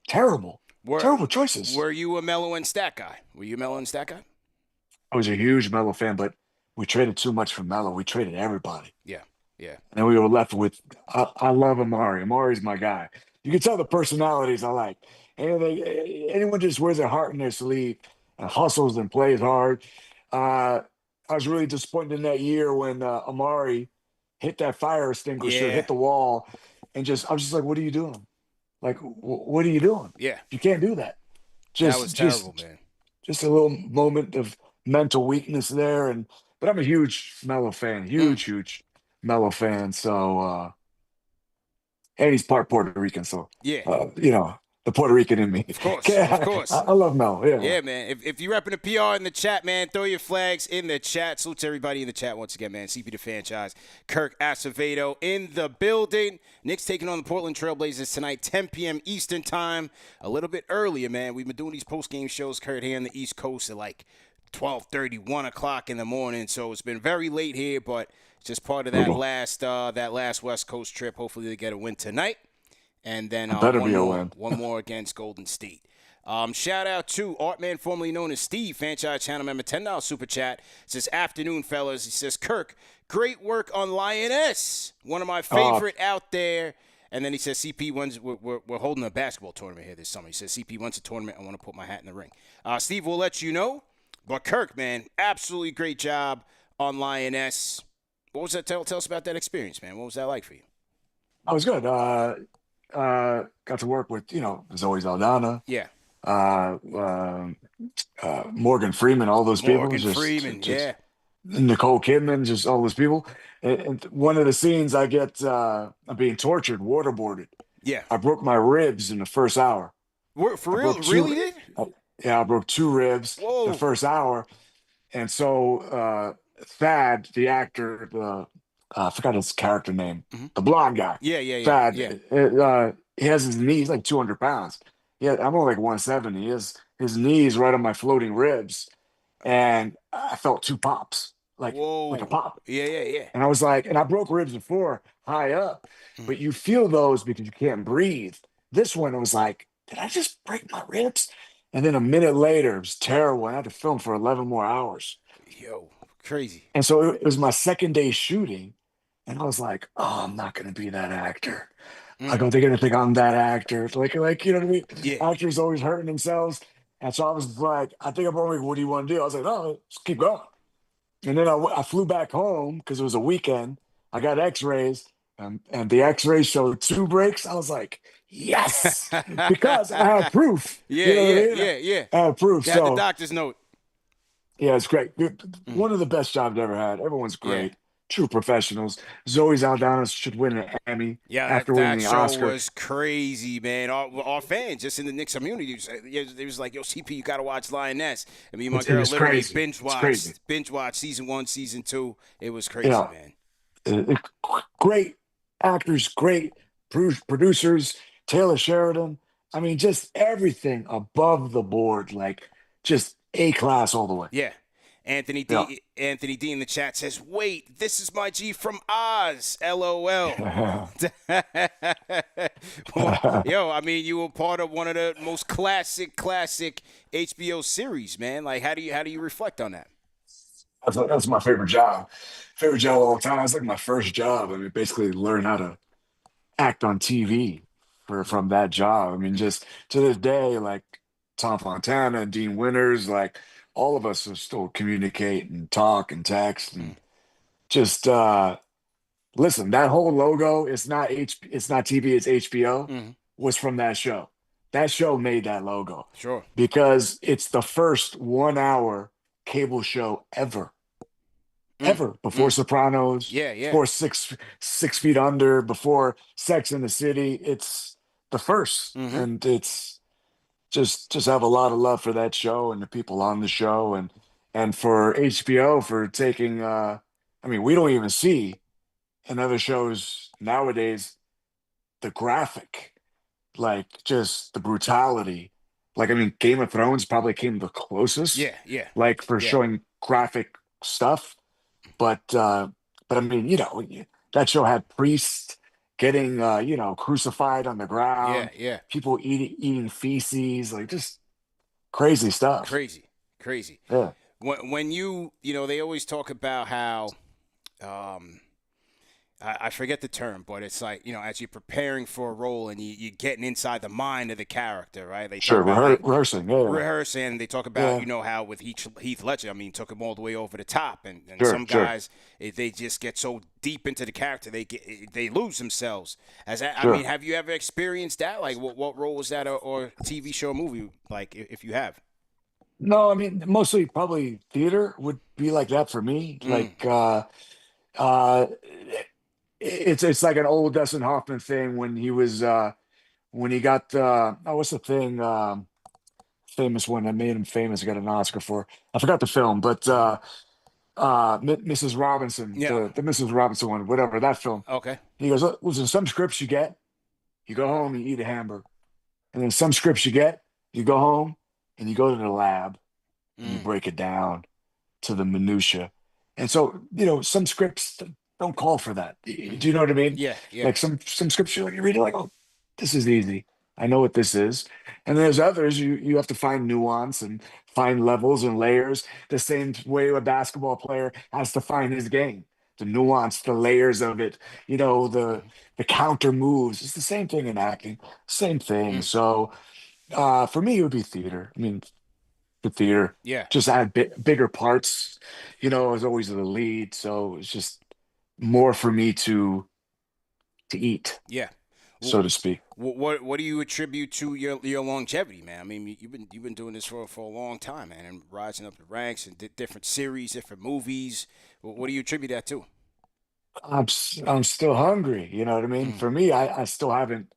terrible. Terrible choices. Were you a Melo and Stat guy? I was a huge Melo fan, but we traded too much for Melo. We traded everybody. Yeah. Yeah. And then we were left with, I love Amare. Amare's my guy. You can tell the personalities I like. Anyone just wears their heart in their sleeve and hustles and plays hard. I was really disappointed in that year when Amare hit that fire extinguisher, Yeah. hit the wall, and I was just like, what are you doing? Like, what are you doing? Yeah. You can't do that. That was terrible, man. Just a little moment of mental weakness there. But I'm a huge Melo fan, huge Melo fan. So, and he's part Puerto Rican. So, Yeah. the Puerto Rican in me. Of course. Of course. I love Melo. Yeah. Yeah, man. If you're repping the PR in the chat, man, throw your flags in the chat. Salute to everybody in the chat once again, man. CP the franchise. Kirk Acevedo in the building. Knicks taking on the Portland Trailblazers tonight, 10 p.m. Eastern time. A little bit earlier, man. We've been doing these post-game shows, Kurt, here on the East Coast at like 12:30, 1 o'clock in the morning. So it's been very late here, but it's just part of that last West Coast trip. Hopefully they get a win tonight. And then one more against Golden State. Shout out to Artman, formerly known as Steve, franchise channel member, $10 super chat. It says, afternoon, fellas. He says, Kirk, great work on Lioness. One of my favorite out there. And then he says, CP, we're holding a basketball tournament here this summer. He says, CP, wants a tournament. I want to put my hat in the ring. Steve will let you know. But Kirk, man, absolutely great job on Lioness. What was that? Tell us about that experience, man. What was that like for you? I was good. Got to work with, Zoe Saldana. Yeah. Morgan Freeman, all those people. Morgan Freeman, yeah. Nicole Kidman, just all those people. And one of the scenes I get, I'm being tortured, waterboarded. Yeah. I broke my ribs in the first hour. For real? Really did? Yeah, I broke 2 ribs the first hour. And so Thad, the actor, I forgot his character name, the blonde guy. Yeah. Thad, yeah. He has his knees like 200 pounds. Yeah, I'm only like 170. He has his knees right on my floating ribs. And I felt 2 pops, like a pop. Yeah. And I was like, and I broke ribs before high up, but you feel those because you can't breathe. This one, it was like, did I just break my ribs? And then a minute later, it was terrible. I had to film for 11 more hours. Yo, crazy. And so it was my second day shooting. And I was like, oh, I'm not going to be that actor. They're going to think I'm that actor. Like, you know what I mean? Yeah. Actors always hurting themselves. And so I was like, I think I'm like, what do you want to do? I was like, no, just keep going. And then I flew back home because it was a weekend. I got x-rays and the x-rays showed 2 breaks. I was like, yes, because I had proof. Yeah. I had proof. You had the doctor's note. Yeah, it's great. One of the best jobs I've ever had. Everyone's great. Yeah. True professionals. Zoe Saldana should win an Emmy after winning the Oscar. That show was crazy, man. Our fans just in the Knicks community, they was like, yo, CP, you got to watch Lioness. I mean, my girl literally binge watched season 1, season 2. It was crazy, man. Great actors, great producers, Taylor Sheridan. I mean, just everything above the board, like just A-class all the way. Yeah. Anthony D in the chat says, wait, this is my G from Oz, LOL. Well, yo, I mean, you were part of one of the most classic HBO series, man. Like, how do you reflect on that? That's my favorite job. Favorite job of all time. It's like my first job. I mean, basically learn how to act on TV from that job. I mean, just to this day, like Tom Fontana and Dean Winters, like all of us still communicate and talk and text and just listen. That whole logo, it's not TV, it's HBO. Was from that show. That show made that logo. Sure. Because it's the first 1-hour cable show ever. Before Sopranos, before six Feet Under, before Sex in the City. It's the first, and it's just have a lot of love for that show and the people on the show, and for HBO for taking. I mean, we don't even see in other shows nowadays the graphic, like just the brutality. Like, I mean, Game of Thrones probably came the closest. Yeah. Like for showing graphic stuff. But I mean, that show had priests getting, crucified on the ground. Yeah. People eating feces, like just crazy stuff. Crazy. Yeah. When they always talk about how, I forget the term, but it's like, as you're preparing for a role and you're getting inside the mind of the character, right? They talk Sure, about like rehearsing. rehearsing, and they talk about, Yeah. how with Heath Ledger, I mean, took him all the way over the top, and Sure, some sure, guys, they just get so deep into the character, they lose themselves. I sure. mean, have you ever experienced that? Like, what role was that, or TV show, or movie? Like, if you have. No, I mean, mostly probably theater would be like that for me. Mm. Uh, it's like an old Dustin Hoffman thing when he was when he got what's the thing famous one that made him famous, got an Oscar for. I forgot the film, but Mrs. Robinson, Yeah. the Mrs. Robinson one, whatever that film. Okay. He goes, "Look, listen, some scripts you get, you go home, you eat a hamburger, and then some scripts you get, you go home and you go to the lab and you Mm. break it down to the minutia." And so, some scripts don't call for that. Do you know what I mean? Yeah. Yeah. Like some scripts you read it like, oh, this is easy. I know what this is. And there's others you have to find nuance and find levels and layers. The same way a basketball player has to find his game, the nuance, the layers of it. The counter moves. It's the same thing in acting. Same thing. Mm. So for me, it would be theater. I mean, the theater Yeah. just had bigger parts. I was always the lead, so it's just more for me to eat, Yeah. so to speak. What do you attribute to your longevity, man? I mean, you've been doing this for a long time, man, and rising up the ranks and different series, different movies. What do you attribute that to? I'm still hungry. You know what I mean? Mm. For me, I still haven't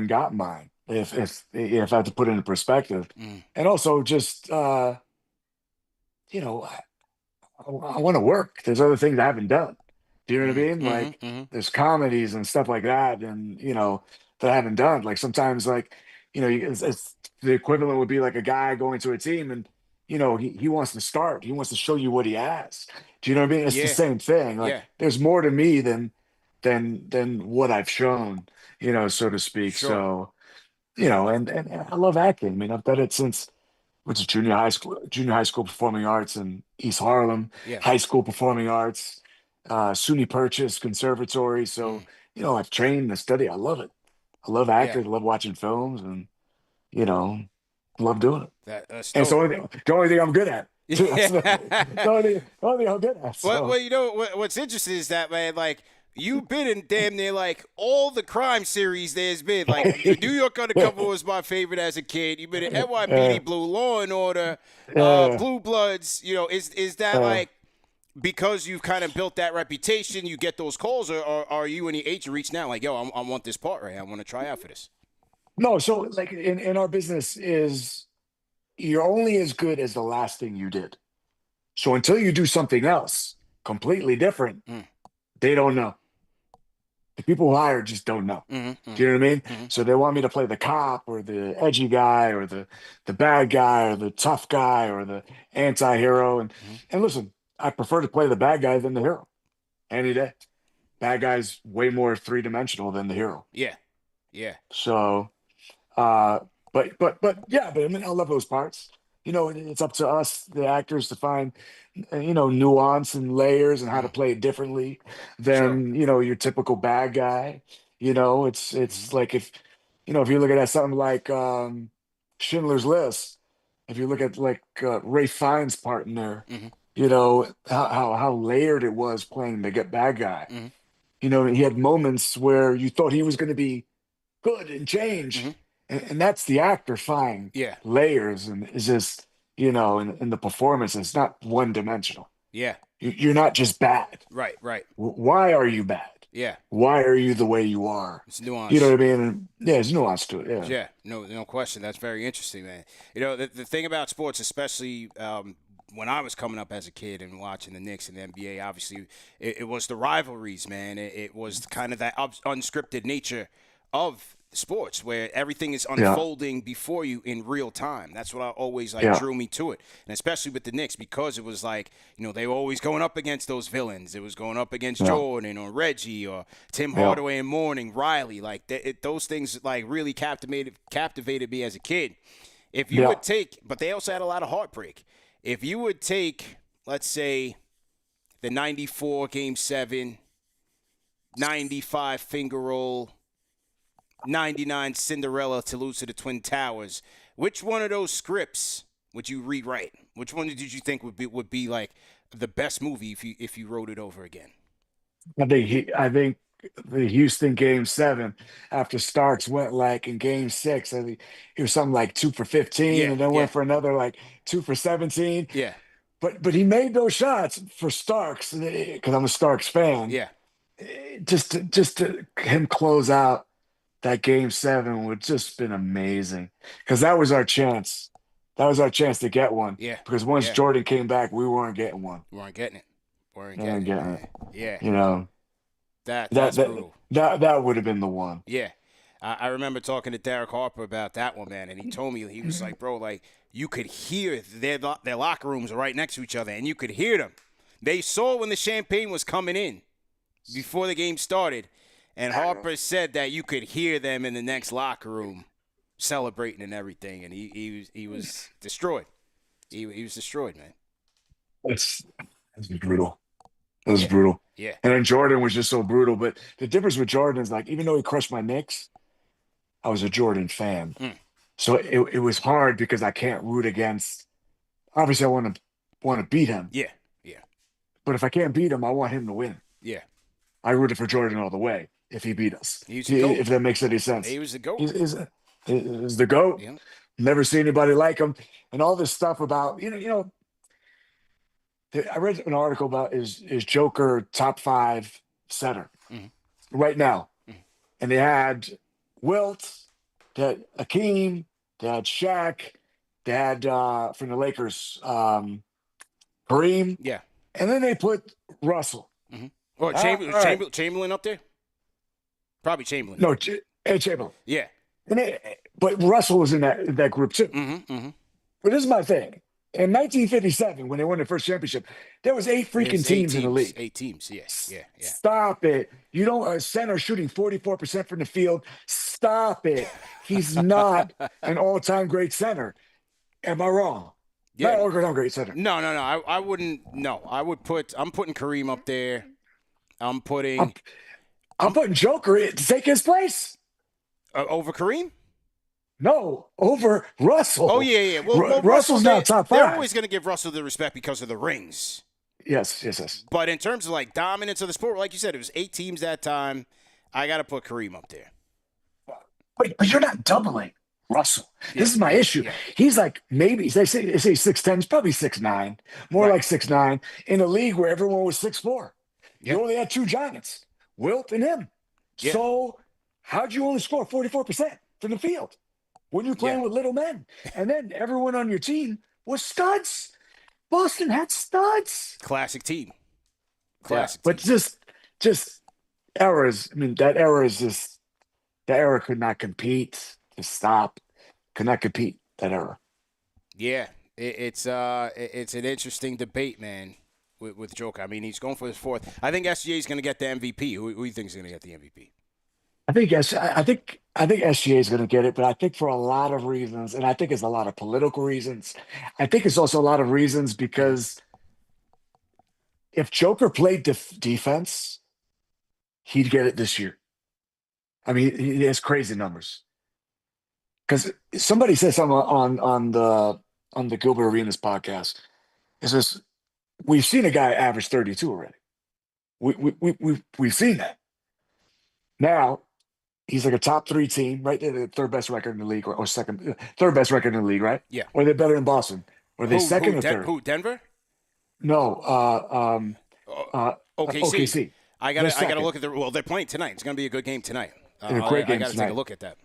got mine. If I have to put it in perspective, Mm. and also just you know, I want to work. There's other things I haven't done. Do you know what I Mm. mean? Like Mm-hmm. Mm-hmm. there's comedies and stuff like that, and that I haven't done. Like sometimes, like it's the equivalent would be like a guy going to a team, and he wants to start. He wants to show you what he has. Do you know what I mean? It's the Yeah. same thing. Like Yeah. there's more to me than what I've shown. So to speak. Sure. So and I love acting. I mean, I've done it since went to junior high school performing arts in East Harlem, Yeah. high school performing arts, SUNY Purchase Conservatory. So, Mm. I've trained and studied. I love it. I love Yeah. acting. I love watching films and, you know, I love doing it. That's And it's the dope. only thing I'm good at. That's the only thing I'm good at. Well, So, what's interesting is that, man, like, you've been in damn near like all the crime series there's been. Like, New York Undercover was my favorite as a kid. You've been in uh, NYPD Blue, Law and Order, uh, Blue Bloods. Is that uh, like because you've kind of built that reputation, you get those calls, or are you and the agent reaching out like, yo, I want this part right here. I want to try out for this? no, so like in our business is you're only as good as the last thing you did. So until you do something else completely different, Mm. they don't know. The people who hire just don't know. Mm-hmm. Do you know what I mean? Mm-hmm. So they want me to play the cop or the edgy guy or the bad guy or the tough guy or the anti-hero. Mm-hmm. And listen, I prefer to play the bad guy than the hero any day. Bad guy's way more three-dimensional than the hero. Yeah. Yeah. So uh but yeah, but I mean I love those parts. It's up to us, the actors, to find nuance and layers and how to Mm. play it differently Sure. than your typical bad guy. Mm-hmm. It's like if you look at something like Schindler's List, if you look at like Ray Fiennes' part in there, Mm-hmm. how layered it was playing the bad guy. Mm-hmm. He had moments where you thought he was going to be good and change. Mm-hmm. And that's the actor finding Yeah. layers and is just, in the performance, it's not one dimensional. Yeah. You're not just bad. Right. Right. Why are you bad? Yeah. Why are you the way you are? It's You know nuance. what I mean? And, yeah, there's nuance to it. Yeah. Yeah, no question. That's very interesting, man. The thing about sports, especially when I was coming up as a kid and watching the Knicks and the NBA, obviously, it was the rivalries, man. It was kind of that unscripted nature of sports where everything is Yeah. unfolding before you in real time. That's what I always Yeah. drew me to it, and especially with the Knicks because it was like they were always going up against those villains. It was going up against Yeah. Jordan or Reggie or Tim Yeah. Hardaway and Mourning, Riley. Like those things like really captivated me as a kid. If you Yeah. would take, but they also had a lot of heartbreak. If you would take, let's say, the '94 Game 7 95 finger roll, 99 Cinderella to lose to the Twin Towers. Which one of those scripts would you rewrite? Which one did you think would be like the best movie if you wrote it over again? I think the Houston game 7 after Starks went like in game 6. I think he was something like 2 for 15 and then went for another like 2 for 17. Yeah. But he made those shots for Starks because I'm a Starks fan. Yeah. Just to him close out that game 7 would just been amazing because that was our chance. That was our chance to get one. Yeah. Because once Jordan came back, we weren't getting one. We weren't getting it. Yeah. You know, that's brutal. That would have been the one. Yeah. I remember talking to Derek Harper about that one, man, and he told me, he was like, bro, like, you could hear their locker rooms are right next to each other, and you could hear them. They saw when the champagne was coming in before the game started, and Harper said that you could hear them in the next locker room celebrating and everything, and he was destroyed. He was destroyed, man. It's brutal. It was brutal. Yeah. And then Jordan was just so brutal. But the difference with Jordan is, like, even though he crushed my Knicks, I was a Jordan fan. So it was hard because I can't root against. Obviously, I want to beat him. Yeah. But if I can't beat him, I want him to win. Yeah. I rooted for Jordan all the way if he beat us. If that makes any sense. He was the GOAT. He's the GOAT. Yeah. Never see anybody like him. And all this stuff about, I read an article about is Joker top 5 center right now. And they had Wilt, they had Akeem, they had Shaq, they had from the Lakers, Kareem. Yeah. And then they put Russell. Or Chamberlain up there? Probably Chamberlain. No, Chamberlain. Yeah. But Russell was in that group too. But this is my thing. In 1957, when they won their first championship, there was 8 freaking teams in the league. 8 teams, yeah. Stop it. You don't a center shooting 44% from the field. Stop it. He's not an all-time great center. Am I wrong? Yeah. Not all-time great center. No. I wouldn't. No, I'm putting Kareem up there. I'm putting Joker to take his place. Over Kareem? No, over Russell. Oh, yeah. Well, Russell's not top 5. They're always going to give Russell the respect because of the rings. Yes. But in terms of, like, dominance of the sport, like you said, it was 8 teams that time. I got to put Kareem up there. But you're not doubling Russell. This is my issue. Yeah. He's like, maybe, they say 6'10", he's probably 6'9", more like 6'9", in a league where everyone was 6'4". You only had 2 giants, Wilt and him. Yeah. So how'd you only score 44% from the field when you're playing with little men? And then everyone on your team was studs. Boston had studs. Classic team. But just errors. I mean, that era could not compete. Just stop. Could not compete, that era. Yeah. It's an interesting debate, man, with Joker. I mean, he's going for his 4th. I think SGA is going to get the MVP. Who do you think is going to get the MVP? I think SGA is going to get it, but I think for a lot of reasons, and I think it's a lot of political reasons. I think it's also a lot of reasons because if Joker played defense, he'd get it this year. I mean, he has crazy numbers. Because somebody said something on the Gilbert Arenas podcast. It says we've seen a guy average 32 already. We've seen that. Now he's like a top 3 team, right? They're the 3rd best record in the league, or 3rd best record in the league, right? Yeah. Or they're better than Boston, or they 2nd or 3rd? Who? Denver? No. OKC. I gotta look at they're playing tonight. It's gonna be a good game tonight. A great game I gotta tonight. take a look at that.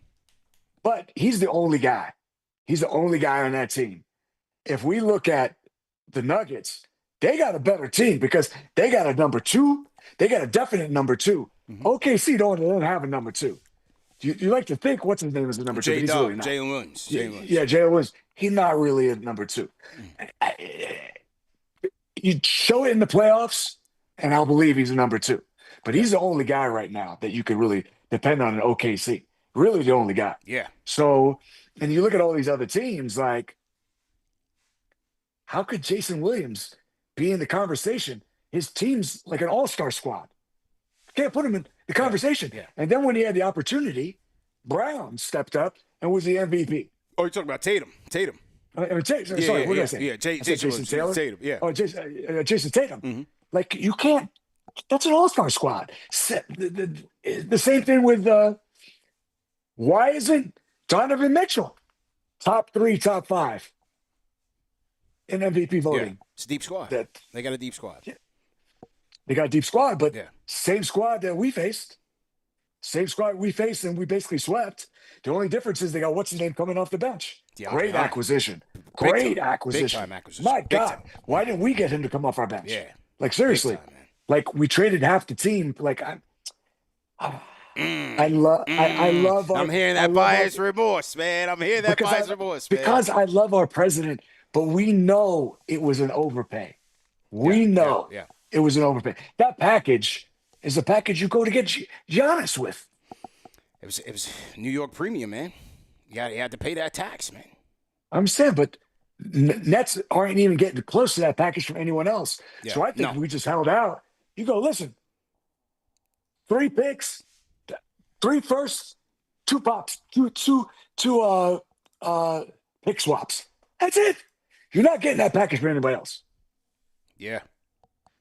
But he's the only guy. He's the only guy on that team. If we look at the Nuggets, they got a better team because they got a number 2. They got a definite number 2. OKC don't have a number 2. You like to think what's his name is the number 2, but he's really not. Jalen Williams. Yeah, Jalen Williams. He's not really a number 2. You show it in the playoffs, and I'll believe he's a number 2. But he's the only guy right now that you could really depend on in OKC. Really the only guy. Yeah. So, and you look at all these other teams, like, how could Jason Williams be in the conversation? His team's like an all-star squad. Can't put him in the conversation. Yeah. And then when he had the opportunity, Brown stepped up and was the MVP. Oh, you're talking about Tatum. Sorry, what did I say? Yeah, I said Jason Taylor. Tatum, yeah. Oh, Jason Tatum. Mm-hmm. Like, you can't. That's an all-star squad. The same thing with why isn't Donovan Mitchell top 3, top 5 in MVP voting? Yeah. It's a deep squad. They got a deep squad. Yeah. They got a deep squad, but Yeah. same squad that we faced. Same squad we faced, and we basically swept. The only difference is they got what's his name coming off the bench. Great acquisition. Great acquisition. Big time acquisition. My Big God, time. Why didn't we get him to come off our bench? Yeah. Like, seriously. Big time, man. Like, we traded half the team. Like, I love our, I'm hearing that buyer's remorse, man. I'm hearing that buyer's remorse, man. Because I love our president, but we know it was an overpay. We know it was an overpay. That package is a package you go to get Giannis with. It was New York premium, man. You had to pay that tax, man. I'm saying, but Nets aren't even getting close to that package from anyone else. Yeah. So I think we just held out. You go, listen, 3 picks, 3 firsts, 2 pops, two pick swaps. That's it. You're not getting that package from anybody else. Yeah.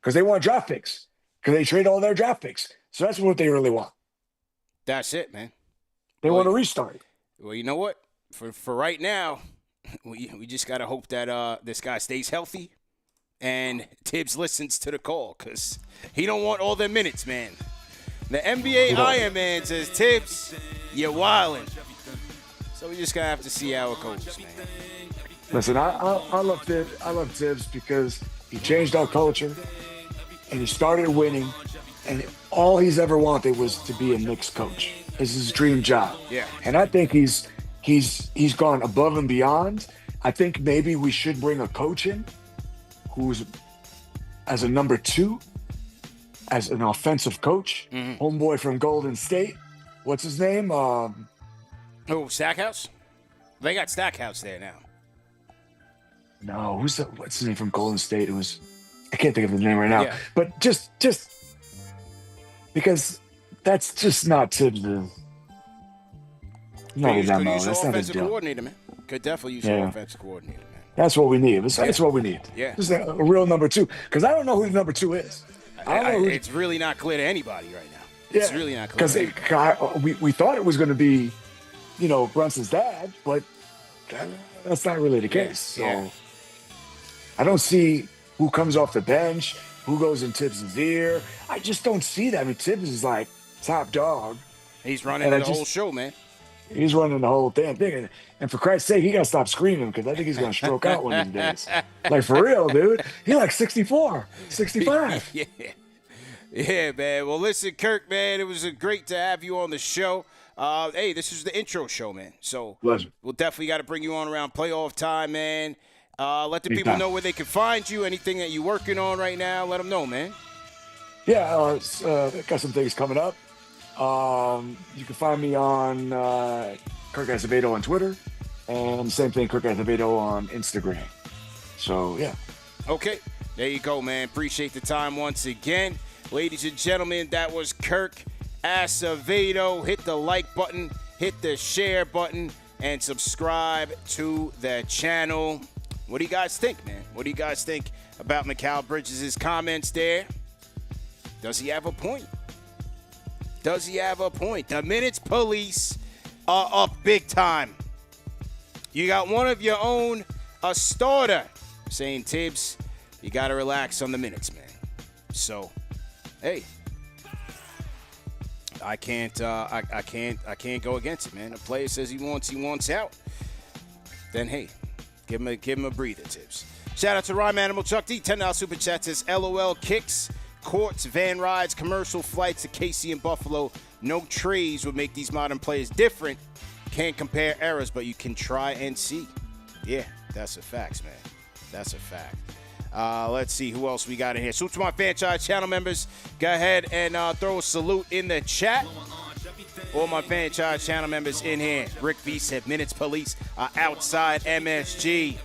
Because they want draft picks. Because they trade all their draft picks. So that's what they really want. That's it, man. They want to restart. Well, you know what? For right now, we just got to hope that this guy stays healthy and Tibbs listens to the call because he don't want all the minutes, man. The NBA Iron Man says, Tibbs, you're wildin'. So we just going to have to see how it goes, man. Listen, I love Tibbs. I love Tibbs because he changed our culture and he started winning. And all he's ever wanted was to be a Knicks coach. It's his dream job. Yeah. And I think he's gone above and beyond. I think maybe we should bring a coach in who's as a number 2, as an offensive coach. Mm-hmm. Homeboy from Golden State. What's his name? Stackhouse? They got Stackhouse there now. No, what's his name from Golden State? I can't think of the name right now. Yeah. But just because that's just not to the. Could use an offensive coordinator, man. Could definitely use an offensive coordinator, man. That's what we need. That's what we need. Yeah. Just a real number 2. Because I don't know who the number 2 is. It's really not clear to anybody right now. Yeah. It's really not clear. Because we thought it was going to be, Brunson's dad, but that's not really the case. So I don't see who comes off the bench, who goes in Tibbs' ear. I just don't see that. I mean, Tibbs is like top dog. He's running the whole show, man. He's running the whole damn thing. And for Christ's sake, he got to stop screaming because I think he's going to stroke out one of these days. Like, for real, dude. He's like 64, 65. Yeah, man. Well, listen, Kirk, man, it was great to have you on the show. Hey, this is the intro show, man. So Pleasure. We'll definitely got to bring you on around playoff time, man. Let the people know where they can find you. Anything that you're working on right now, let them know, man. Yeah, got some things coming up. You can find me on Kirk Acevedo on Twitter, and same thing, Kirk Acevedo on Instagram. So, yeah. Okay, there you go, man. Appreciate the time once again. Ladies and gentlemen, that was Kirk Acevedo. Hit the like button, hit the share button, and subscribe to the channel. What do you guys think, man? What do you guys think about Mikal Bridges' comments there? Does he have a point? Does he have a point? The minutes police are up big time. You got one of your own, a starter, saying, Tibbs, you got to relax on the minutes, man. So, hey, I can't go against it, man. A player says he wants out. Then, hey, give him a breather, Tibbs. Shout out to Rhyme Animal Chuck D. $10 super chat says, LOL kicks. Courts, van rides, commercial flights to KC and Buffalo. No trades would make these modern players different. Can't compare eras, but you can try and see. Yeah, that's a fact, man. That's a fact. Let's see who else we got in here. Salute to my franchise channel members. Go ahead and throw a salute in the chat. All my franchise channel members in here. Rick V said minutes police are outside MSG.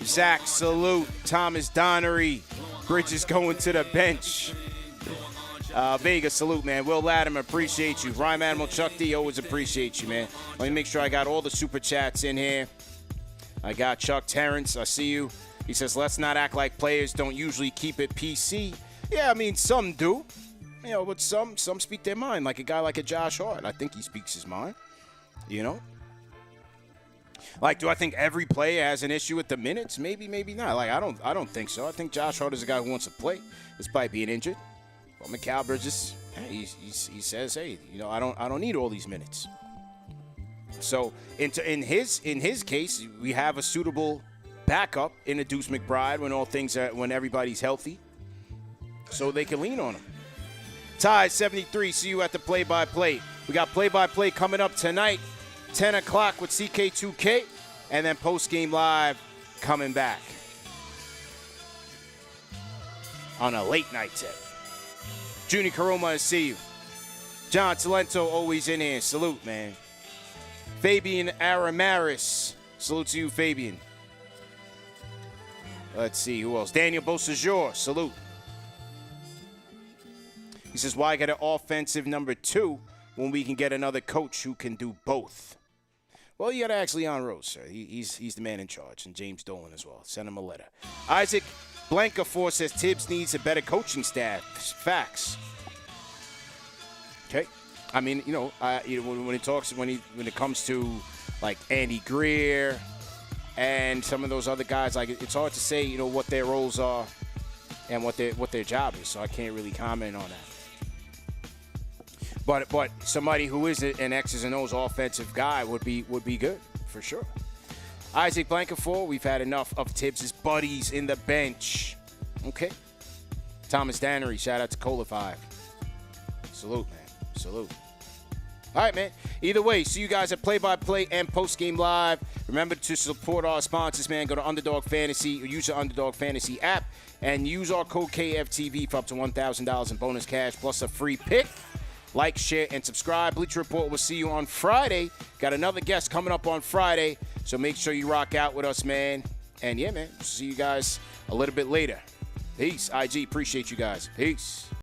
Zach, salute. Thomas Donnery. Bridges going to the bench. Vega, salute, man. Will Latimer, appreciate you. Rhyme Animal Chuck D, always appreciate you, man. Let me make sure I got all the super chats in here. I got Chuck Terrence, I see you. He says, let's not act like players don't usually keep it PC. Yeah, I mean, some do. You know, but some speak their mind, like a guy like a Josh Hart. I think he speaks his mind, you know? Like, do I think every player has an issue with the minutes? Maybe, maybe not. Like, I don't think so. I think Josh Hart is a guy who wants to play, despite being injured. But Mikal Bridges, he says, hey, you know, I don't need all these minutes. So in his case, we have a suitable backup in a Deuce McBride when everybody's healthy, so they can lean on him. Ty 73, see you at the play-by-play. We got play-by-play coming up tonight, 10 o'clock with CK2K, and then post-game live coming back on a late-night tip. Junior Karoma, I see you. John Talento, always in here. Salute, man. Fabian Aramaris. Salute to you, Fabian. Let's see, who else? Daniel Beausejour. Salute. He says, why get an offensive number 2 when we can get another coach who can do both? Well, you got to ask Leon Rose, sir. He's the man in charge, and James Dolan as well. Send him a letter. Isaac Blancafor says Tibbs needs a better coaching staff. Facts. Okay. I mean, you know, when it comes to like Andy Greer and some of those other guys, like it's hard to say, you know, what their roles are and what their job is. So I can't really comment on that. But somebody who is an X's and O's offensive guy would be good for sure. Isaac Blancafor, we've had enough of Tibbs' buddies in the bench. Okay. Thomas Dannery, shout out to Cola 5. Salute, man. Salute. All right, man. Either way, see you guys at Play-by-Play and Post-Game Live. Remember to support our sponsors, man. Go to Underdog Fantasy or use the Underdog Fantasy app and use our code KFTV for up to $1,000 in bonus cash plus a free pick. Like, share, and subscribe. Bleacher Report will see you on Friday. Got another guest coming up on Friday, so make sure you rock out with us, man. And, yeah, man, see you guys a little bit later. Peace. IG, appreciate you guys. Peace.